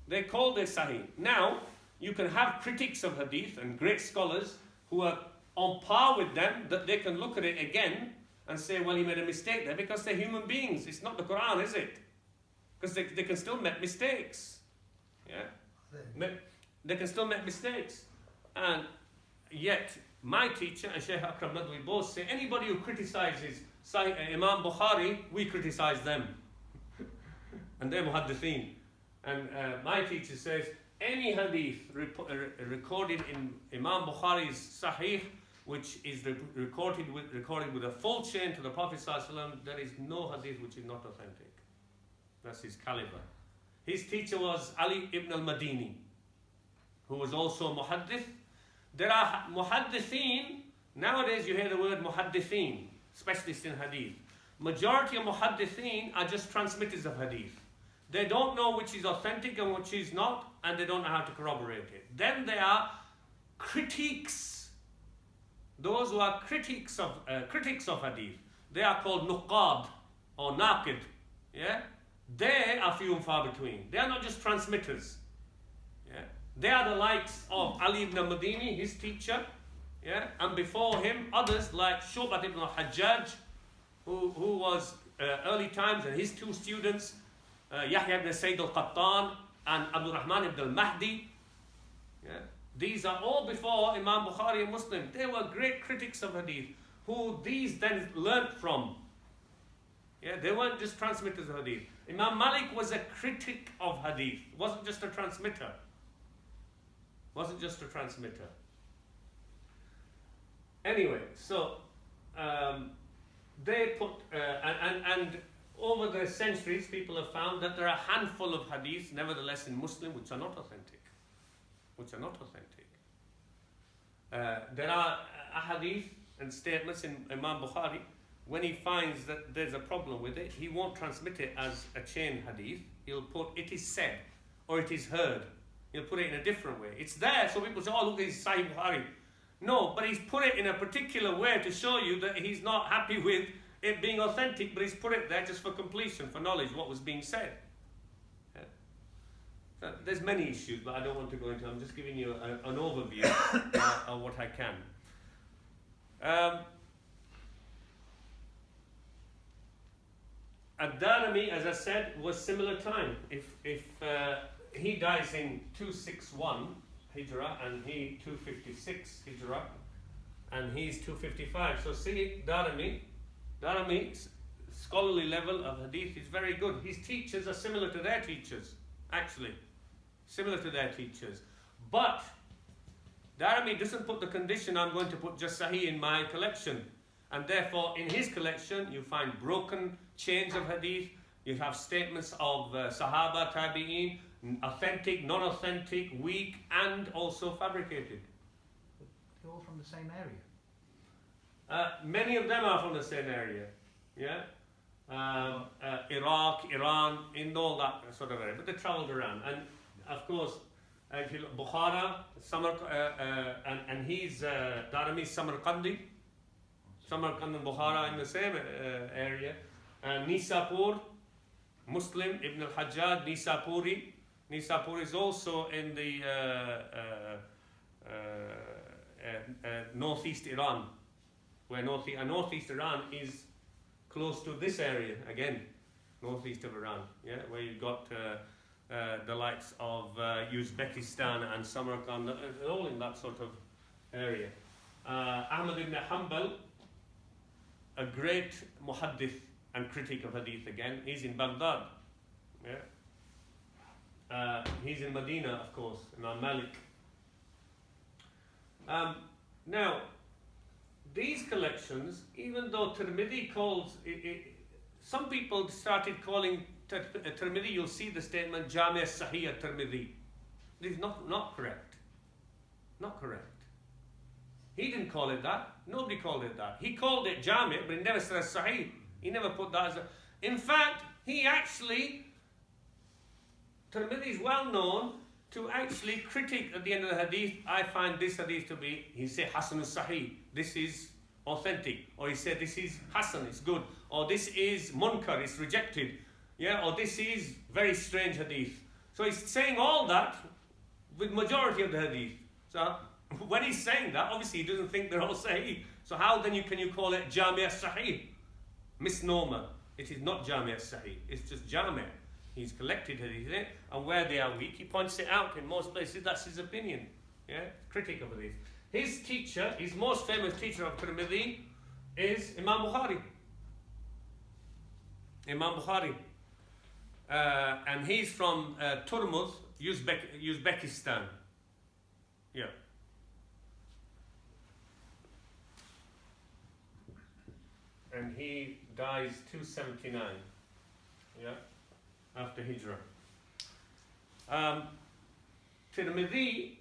Speaker 1: They called it Sahih. Now, you can have critics of hadith and great scholars who are on par with them, that they can look at it again and say, well, he made a mistake there, because they're human beings. It's not the Quran, is it? Because they can still make mistakes. Yeah? They can still make mistakes. And yet, my teacher and Shaykh Akram Nadwi both say, anybody who criticizes Imam Bukhari, we criticize them. And they're muhaddithin. And my teacher says, any hadith recorded in Imam Bukhari's Sahih, which is recorded with a full chain to the Prophet ﷺ, there is no hadith which is not authentic. That's his caliber. His teacher was Ali ibn al-Madini, who was also a muhaddith. There are muhaddithin, nowadays you hear the word muhaddithin, specialists in hadith. Majority of muhaddithin are just transmitters of hadith. They don't know which is authentic and which is not, and they don't know how to corroborate it. Then there are critiques. Those who are critics of hadith, they are called nuqad or naqid. Yeah? They are few and far between. They are not just transmitters. Yeah? They are the likes of Ali ibn Madini, his teacher, yeah? And before him, others like Shu'bat ibn Hajjaj, who was early times, and his two students, Yahya ibn Sayyid al-Qattan and Abdul Rahman ibn al-Mahdi. Yeah? These are all before Imam Bukhari and Muslim. They were great critics of hadith, who these then learnt from. Yeah? They weren't just transmitters of hadith. Imam Malik was a critic of hadith. Wasn't just a transmitter. Wasn't just a transmitter. Anyway, so they put and over the centuries, people have found that there are a handful of hadiths, nevertheless in Muslim, which are not authentic. Which are not authentic. There are ahadith and statements in Imam Bukhari. When he finds that there's a problem with it, he won't transmit it as a chain hadith. He'll put, it is said, or it is heard. He'll put it in a different way. It's there, so people say, oh, look, it's Sahih Bukhari. No, but he's put it in a particular way to show you that he's not happy with it being authentic, but he's put it there just for completion, for knowledge, what was being said. Yeah. So there's many issues, but I don't want to go into. I'm just giving you an overview of what I can. Ad-Darimi, as I said, was similar time. If he dies in 261 Hijrah and he 256 Hijrah and he's 255. So see, Darimi's scholarly level of hadith is very good. His teachers are similar to their teachers, actually. Similar to their teachers. But Darimi doesn't put the condition, I'm going to put just Sahih in my collection. And therefore, in his collection, you find broken chains of hadith, You have statements of Sahaba, Tabi'een, authentic, non-authentic, weak, and also fabricated.
Speaker 4: They're all from the same area.
Speaker 1: Many of them are from the same area. Yeah. Iraq, Iran, in all that sort of area. But they travelled around. And of course, if you look, Bukhara, and he's Darimi Samarkandi. Samarkand and Bukhara in the same area. Nisapur, Muslim, Ibn al-Hajjaj, Nisapuri. Nisapur is also in the northeast Iran, where northeast Iran is close to this area again, northeast of Iran, yeah, where you've got the likes of Uzbekistan and Samarkand, all in that sort of area. Ahmad ibn Hanbal, a great muhaddith and critic of hadith again, he's in Baghdad, yeah. He's in Medina, of course, Imam Malik. Now, these collections, even though Tirmidhi calls some people started calling Tirmidhi, you'll see the statement Jami' Sahih Tirmidhi. This is not correct. Not correct. He didn't call it that. Nobody called it that. He called it Jami', but he never said Sahih. He never put that as a... In fact, he actually... Tirmidhi is well known to actually critique at the end of the hadith. I find this hadith to be, he said Hasan al-Sahih, this is authentic, or he said this is Hasan, it's good, or this is Munkar, it's rejected, yeah, or this is very strange hadith. So he's saying all that with majority of the hadith. So when he's saying that, obviously he doesn't think they're all Sahih. So how then can you call it Jami' Sahih? Misnomer. It is not Jami' Sahih, it's just Jami'. He's collected hadith, and where they are weak, he points it out in most places. That's his opinion. Yeah, critic of hadith. His teacher, his most famous teacher of Tirmidhi, is Imam Bukhari. Imam Bukhari, and he's from Turmuz, Uzbekistan. Yeah. And he dies 279. Yeah. After Hijrah. Tirmidhi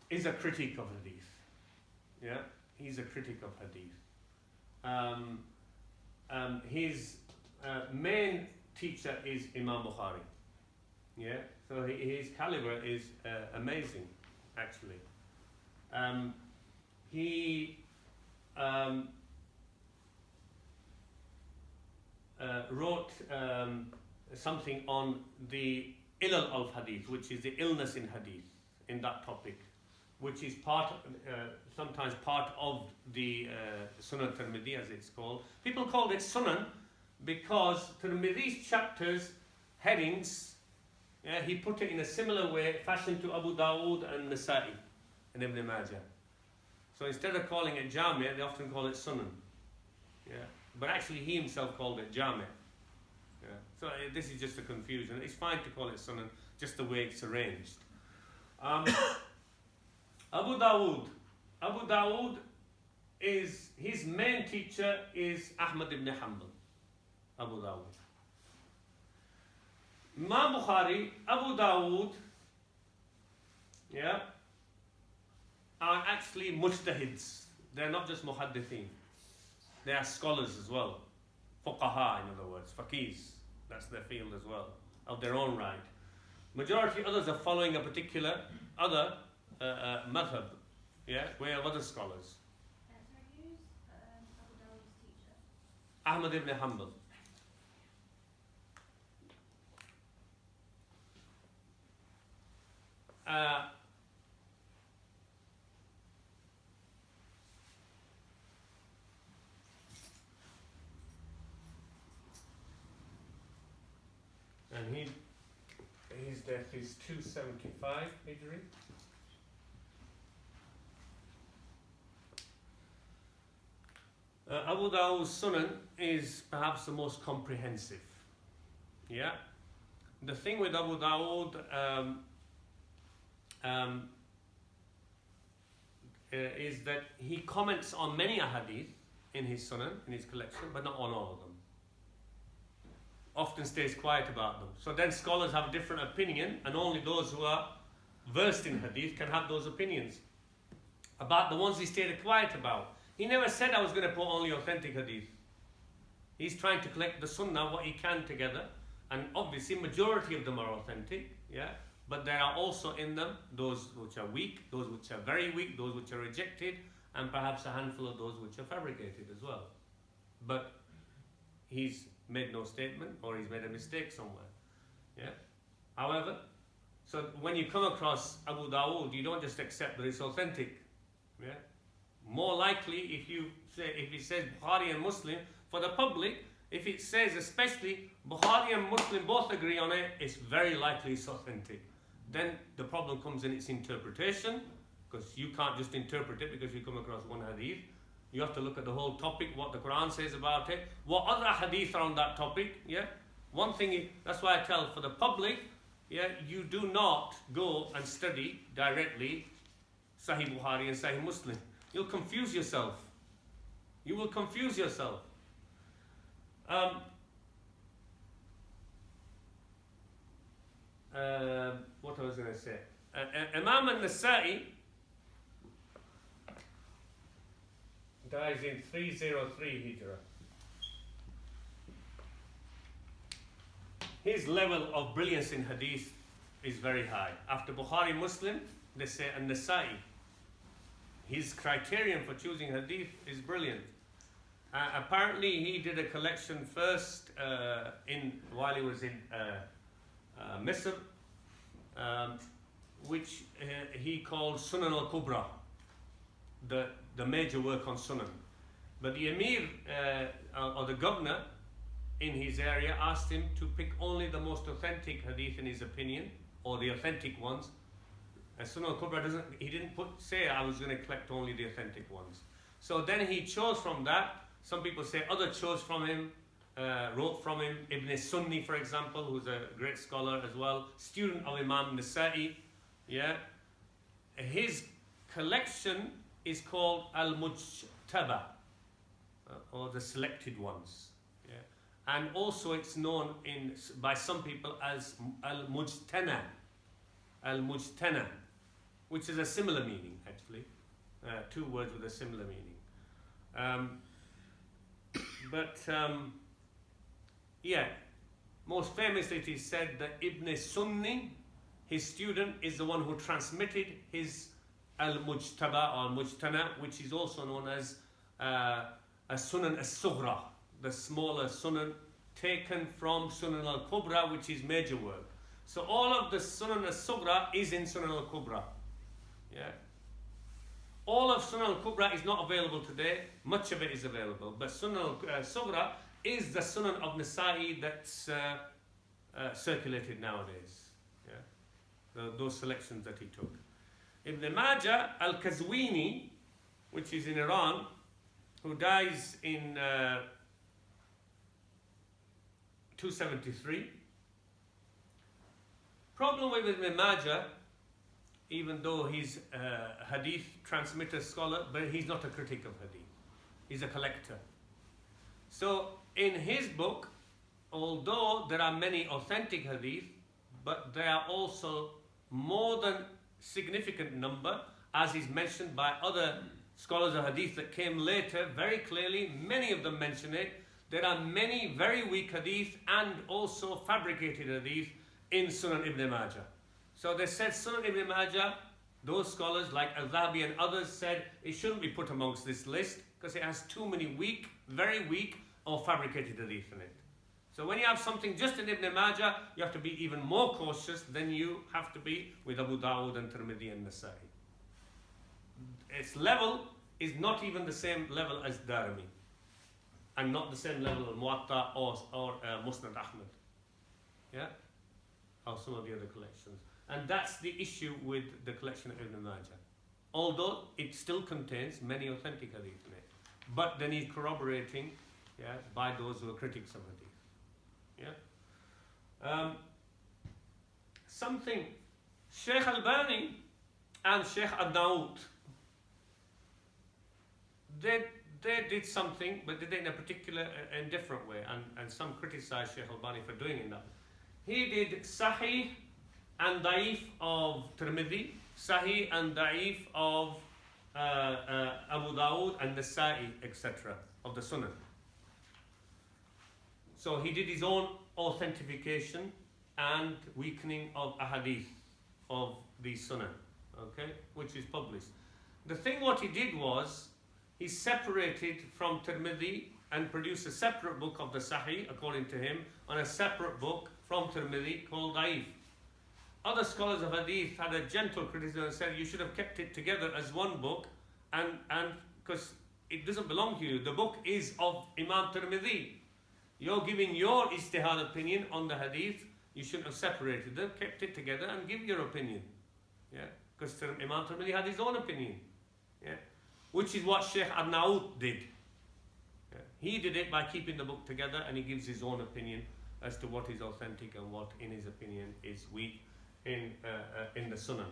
Speaker 1: is a critic of hadith. Yeah, he's a critic of hadith. His main teacher is Imam Bukhari. Yeah, so his caliber is amazing, actually. He wrote something on the ilal of hadith, which is the illness in hadith, in that topic, which is sometimes part of the Sunan Tirmidhi, as it's called. People called it Sunan because Tirmidhi's chapters, headings, he put it in a similar way, fashion to Abu Dawood and Nasa'i and Ibn Majah. So instead of calling it Jami', they often call it Sunan. Yeah. But actually he himself called it Jami'. Yeah. So this is just a confusion. It's fine to call it Sunan, just the way it's arranged. Abu Dawood is, his main teacher is Ahmad ibn Hanbal. Abu Dawood. Imam Bukhari, Abu Dawood, yeah, are actually mujtahids. They're not just muhaddithin. They are scholars as well. Fuqaha, in other words, faqiz. That's their field as well, of their own right. Majority others are following a particular other madhab, yeah, way of other scholars.
Speaker 2: So who's Abu Dawud's teacher?
Speaker 1: Ahmad ibn Hanbal. And his death is 275 Hijri. Abu Dawud's Sunan is perhaps the most comprehensive. Yeah. The thing with Abu Dawud is that he comments on many ahadith in his Sunan, in his collection, but not on all of them. often stays quiet about them. So then scholars have a different opinion, and only those who are versed in hadith can have those opinions about the ones he stayed quiet about. He never said I was going to put only authentic hadith. He's trying to collect the sunnah, what he can together, and obviously majority of them are authentic, yeah. But there are also in them those which are weak, those which are very weak, those which are rejected, and perhaps a handful of those which are fabricated as well. But he's made no statement, or he's made a mistake somewhere, yeah. However, so when you come across Abu Dawood, you don't just accept that it's authentic, yeah. More likely, if it says Bukhari and Muslim, for the public, if it says especially Bukhari and Muslim both agree on it, it's very likely it's authentic. Then the problem comes in its interpretation, because you can't just interpret it because you come across one hadith. You have to look at the whole topic, what the Quran says about it, what other hadith are on that topic, yeah. One thing is, that's why I tell for the public, yeah, you do not go and study directly Sahih Bukhari and Sahih Muslim. You'll confuse yourself. You will confuse yourself. What I was going to say. Imam al-Nasa'i dies in 303 Hijrah. His level of brilliance in hadith is very high. After Bukhari Muslim, they say al-Nasa'i. His criterion for choosing hadith is brilliant. Apparently he did a collection first while he was in Misr, which he called Sunan al-Kubra, the major work on Sunan. But the Emir or the governor in his area asked him to pick only the most authentic hadith in his opinion, or the authentic ones. Sunan al-Kubra he didn't say I was going to collect only the authentic ones. So then he chose from that. Some people say others chose from him, wrote from him. Ibn Sunni, for example, who's a great scholar as well, student of Imam Nasa'i, yeah. His collection is called Al-Mujtaba, or the selected ones, yeah. And also it's known by some people as Al-Mujtana, Al-Mujtana, which is a similar meaning actually, two words with a similar meaning. Yeah, most famously it is said that Ibn Sunni, his student, is the one who transmitted his Al-Mujtaba or Mujtana, which is also known as a Sunan al-Sughra, the smaller Sunan, taken from Sunan al-Kubra, which is major work. So all of the Sunan al-Sughra is in Sunan al-Kubra, yeah. All of Sunan al-Kubra is not available today. Much of it is available. But Sunan al-Sughra is the Sunan of Nasa'i that's circulated nowadays. Yeah? Those selections that he took. Ibn Majah al-Kazwini, which is in Iran, who dies in 273. Problem with Ibn Majah, even though he's a hadith transmitter scholar, but he's not a critic of hadith. He's a collector. So in his book, although there are many authentic hadith, but there are also more than significant number, as is mentioned by other scholars of hadith that came later, very clearly, many of them mention it. There are many very weak hadith and also fabricated hadith in Sunan Ibn Majah. So they said Sunan Ibn Majah, those scholars like Al-Dhahabi and others said it shouldn't be put amongst this list because it has too many weak, very weak or fabricated hadith in it. So when you have something just in Ibn Majah, you have to be even more cautious than you have to be with Abu Dawood and Tirmidhi and Nasa'i. Its level is not even the same level as Darimi, and not the same level as Muwatta or Musnad Ahmad, yeah, or some of the other collections. And that's the issue with the collection of Ibn Majah. Although it still contains many authentic hadith in it, but then he's corroborating, yeah, by those who are critics of hadith. Yeah. Something Shaykh Albani and Shaykh Adnaout, they did something, but did it in a particular and different way, and some criticise Shaykh Albani for doing it that. He did Sahih and Da'if of Tirmidhi, Sahih and Da'if of Abu Dawud and Nasa'i, etc., of the Sunnah. So he did his own authentication and weakening of Hadith of the Sunnah, okay, which is published. The thing what he did was, he separated from Tirmidhi and produced a separate book of the Sahih, according to him, on a separate book from Tirmidhi called Da'if. Other scholars of Hadith had a gentle criticism and said you should have kept it together as one book, and because it doesn't belong to you. The book is of Imam Tirmidhi. You're giving your ijtihad opinion on the Hadith. You shouldn't have separated them, kept it together and give your opinion. Yeah, because Imam Tirmidhi had his own opinion. Yeah, which is what Shaykh Arnaout did. Yeah. He did it by keeping the book together, and he gives his own opinion as to what is authentic and what, in his opinion, is weak in the Sunan.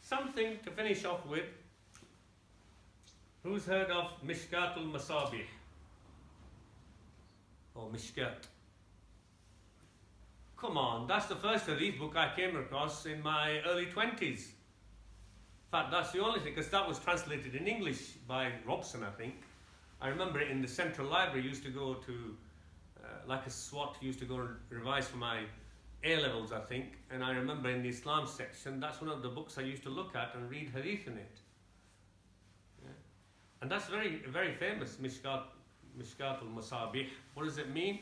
Speaker 1: Something to finish off with. Who's heard of Mishkatul Masabih? Or Mishkat? Come on, that's the first Hadith book I came across in my early 20s. In fact, that's the only thing, because that was translated in English by Robson, I think. I remember it in the Central Library. Used to go to, like a SWAT, used to go and revise for my A-levels, I think. And I remember in the Islam section, that's one of the books I used to look at and read Hadith in it. Yeah. And that's very, very famous, Mishkatul Masabih. What does it mean?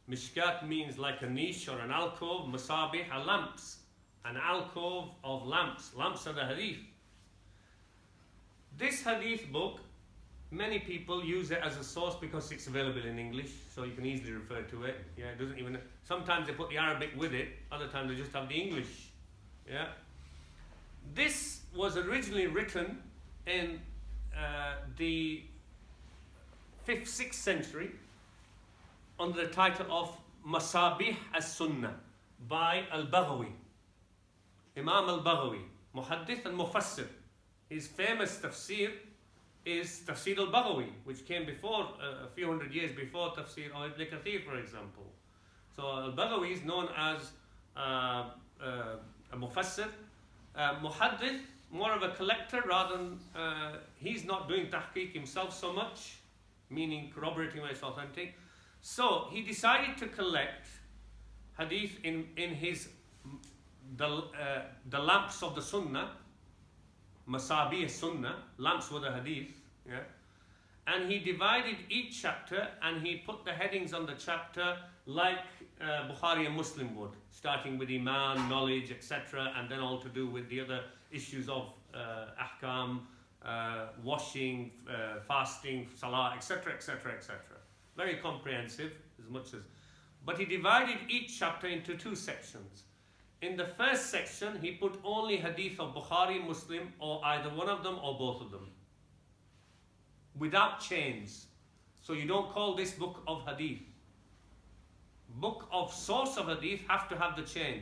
Speaker 1: Mishkat means like a niche or an alcove. Masabih are lamps. An alcove of lamps. Lamps are the Hadith. This Hadith book, many people use it as a source because it's available in English, so you can easily refer to it. Yeah, it doesn't even. Sometimes they put the Arabic with it. Other times they just have the English. Yeah. This was originally written in the 5th, 6th century under the title of Masabih as-Sunnah by Al-Baghawi. Imam Al-Baghawi, Muhaddith and Mufassir. His famous tafsir is Tafsir Al-Baghawi, which came before, a few hundred years before Tafsir Ibn Kathir, for example. So Al-Baghawi is known as a Mufassir. Muhaddith, more of a collector rather than, he's not doing tahqiq himself so much, meaning corroborating whether it's authentic. So he decided to collect hadith in his the lamps of the Sunnah, Masabih Sunnah, lamps with the hadith, yeah. And he divided each chapter and he put the headings on the chapter like Bukhari and Muslim would, starting with Iman, knowledge, etc., and then all to do with the other issues of ahkam, washing, fasting, salah, etc., etc., etc. Very comprehensive, as much as. But he divided each chapter into 2 sections. In the first section, he put only hadith of Bukhari, Muslim, or either one of them or both of them, without chains. So you don't call this book of hadith. Book of source of hadith have to have the chain.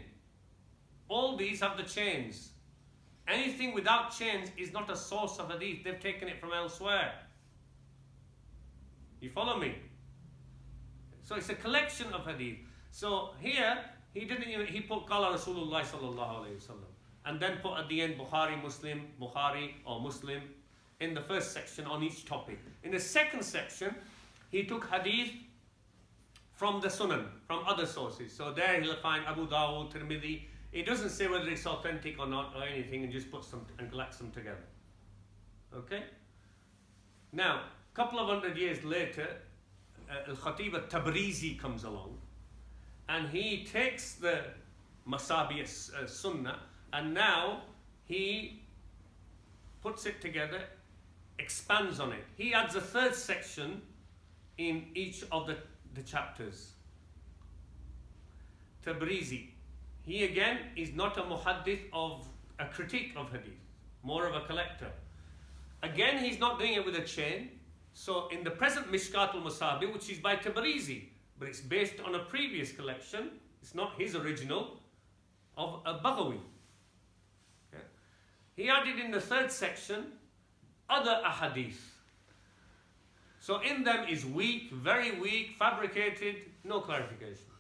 Speaker 1: All these have the chains. Anything without chains is not a source of hadith. They've taken it from elsewhere. You follow me? So it's a collection of hadith. So here, he put Qala Rasulullah sallallahu alayhi wasallam, and then put at the end Bukhari, Muslim, Bukhari or Muslim in the first section on each topic. In the second section, he took hadith from the Sunan, from other sources. So there he'll find Abu Dawud, Tirmidhi. It doesn't say whether it's authentic or not or anything, and just puts them and collects them together. Okay? Now, a couple of hundred years later, Al-Khatib al-Tabrizi comes along, and he takes the Masabih Sunnah, and now he puts it together, expands on it. He adds a 3rd section in each of the chapters. Tabrizi. He again is not a muhaddith of a critique of hadith, more of a collector. Again, he's not doing it with a chain. So in the present Mishkatul Masabih, which is by Tabrizi, but it's based on a previous collection, it's not his original, of a Baghawi. Yeah. He added in the third section other ahadith. So in them is weak, very weak, fabricated, no clarification.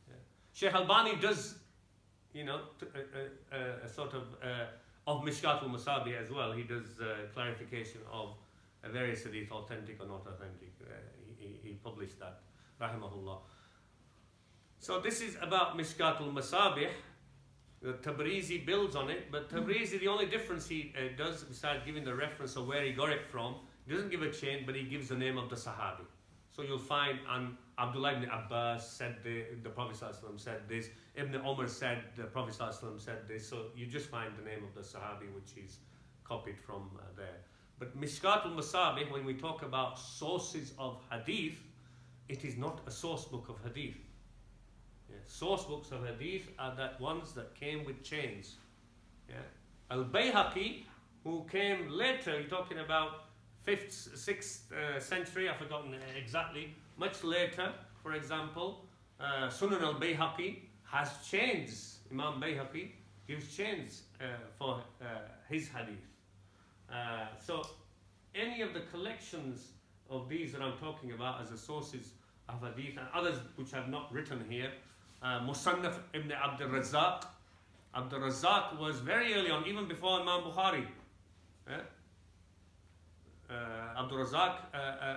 Speaker 1: Yeah. Shaykh Albani does, you know, a sort of Mishkat al-Masabih as well. He does clarification of various hadith, authentic or not authentic. He published that, rahimahullah. So this is about Mishkat al-Masabih. The Tabrizi builds on it, but Tabrizi, the only difference he does, besides giving the reference of where he got it from, he doesn't give a chain, but he gives the name of the Sahabi. So you'll find Abdullah ibn Abbas said the Prophet ﷺ said this, Ibn Umar said the Prophet ﷺ said this, so you just find the name of the Sahabi which is copied from there. But Mishkat al-Masabih, when we talk about sources of hadith, it is not a source book of hadith. Yeah. Source books of hadith are that ones that came with chains. Yeah. Al-Bayhaqi, who came later, you're talking about 5th, 6th century, I've forgotten exactly, much later, for example, Sunan al-Bayhaqi has chains. Imam Bayhaqi gives chains for his hadith. So any of the collections of these that I'm talking about as the sources of hadith, and others which I've not written here, Musannaf ibn Abdul Razzaq. Abdul Razzaq was very early on, even before Imam Bukhari. Abdul Razzaq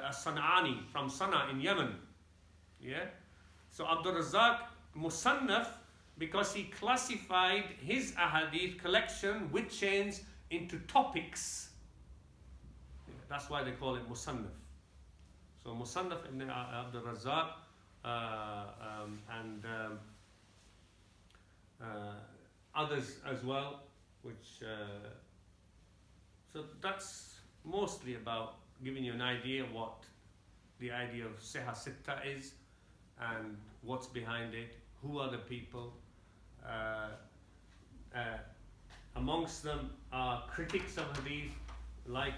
Speaker 1: as-San'ani from Sana in Yemen. Yeah. So Abdul Razzaq Musannaf, because he classified his ahadith collection with chains into topics. Yeah, that's why they call it Musannaf. So Musannaf ibn Abdul Razzaq and others as well, which so that's mostly about giving you an idea what the idea of Sihah Sitta is and what's behind it, who are the people. Amongst them are critics of hadith like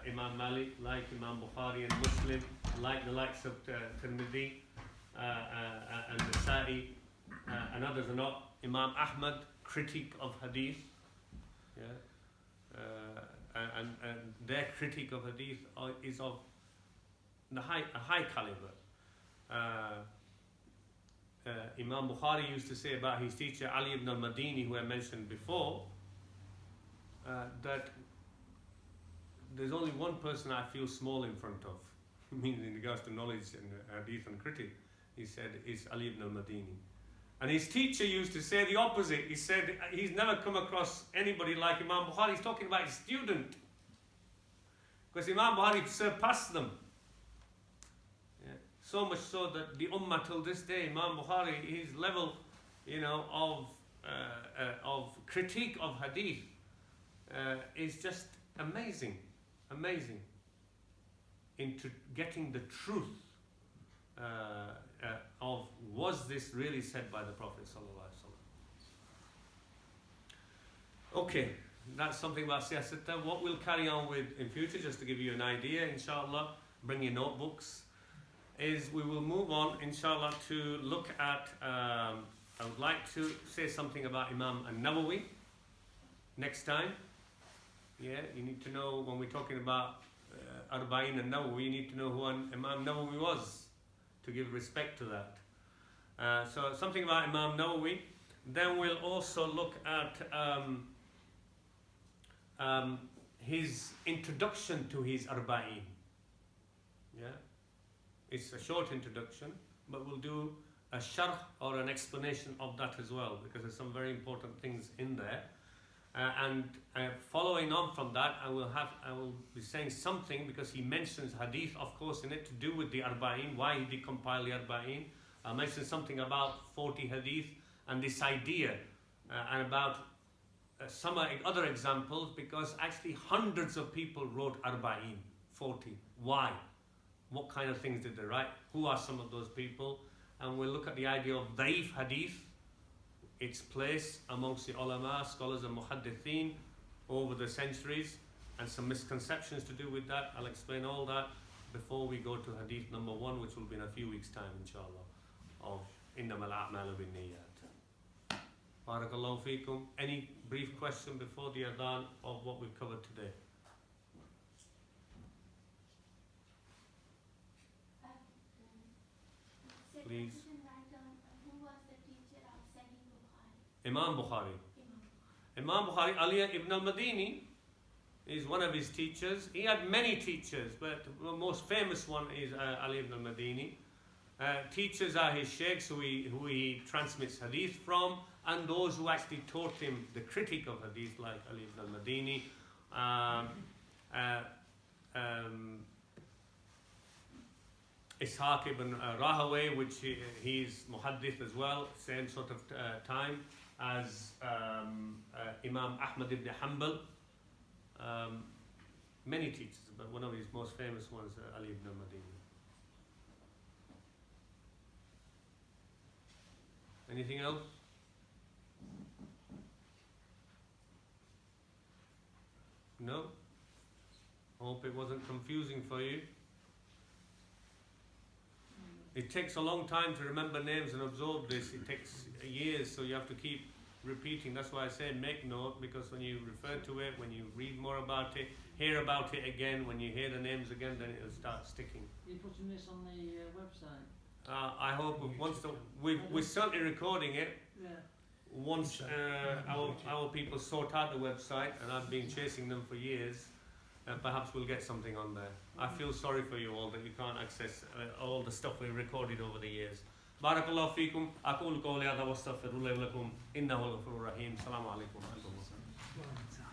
Speaker 1: Imam Malik, like Imam Bukhari and Muslim, like the likes of Tirmidhi and Nasa'i, and others are not. Imam Ahmad, critic of hadith. Yeah. And their critique of hadith is of a high caliber. Imam Bukhari used to say about his teacher Ali ibn al-Madini, who I mentioned before, that there's only one person I feel small in front of, meaning in regards to knowledge and hadith and critique. He said it's Ali ibn al-Madini. And his teacher used to say the opposite. He said he's never come across anybody like Imam Bukhari. He's talking about his student. Because Imam Bukhari surpassed them. Yeah. So much so that the Ummah till this day, Imam Bukhari, his level, you know, of critique of hadith is just amazing. Amazing. Into getting the truth of was this really said by the Prophet ﷺ. Okay, that's something about Siyasata. What we'll carry on with in future, just to give you an idea, inshallah, bring your notebooks, is we will move on, inshallah, to look at, I would like to say something about Imam Nawawi next time. Yeah, you need to know, when we're talking about Arba'in and Nawawi, you need to know who Imam Nawawi was, to give respect to that. So something about Imam Nawawi. Then we'll also look at his introduction to his Arba'in. Yeah, it's a short introduction, but we'll do a sharh or an explanation of that as well, because there's some very important things in there. And following on from that, I will be saying something, because he mentions hadith, of course, in it, to do with the Arba'in, why he did compile the Arba'in. I'll mention something about 40 hadith and this idea, and about some other examples, because actually hundreds of people wrote Arba'in, 40. Why? What kind of things did they write? Who are some of those people? And we'll look at the idea of Da'if hadith, its place amongst the ulama, scholars and muhaddithin over the centuries, and some misconceptions to do with that. I'll explain all that before we go to hadith number 1, which will be in a few weeks' time, inshallah, of Innamal A'malu bin Niyyat. Barakallahu feekum. Any brief question before the adhan of what we've covered today? Please.
Speaker 5: Who was the teacher of Sahih Bukhari?
Speaker 1: Imam Bukhari. Imam Bukhari, Ali ibn al-Madini is one of his teachers. He had many teachers, but the most famous one is Ali ibn al-Madini. Teachers are his sheikhs who he transmits hadith from, and those who actually taught him the critic of hadith, like Ali ibn al-Madini. Ishaq ibn Rahaway, which he's muhaddith as well, same sort of time as Imam Ahmad ibn Hanbal. Many teachers, but one of his most famous ones, Ali ibn al-Madini. Anything else? No? Hope it wasn't confusing for you. It takes a long time to remember names and absorb this. It takes years, so you have to keep repeating. That's why I say make note, because when you refer to it, when you read more about it, hear about it again, when you hear the names again, then it'll start sticking.
Speaker 6: Are you putting this on the website?
Speaker 1: I hope we're certainly recording it.
Speaker 6: Yeah.
Speaker 1: Once our people sort out the website, and I've been chasing them for years, perhaps we'll get something on there. I feel sorry for you all that you can't access all the stuff we recorded over the years. Barakallahu feekum. Aqulu qawli hadha wa astaghfirullahi wa lakum. Innahu al-ghafurur rahim. Assalamu alaikum wa rahmatullahi wa barakatuh.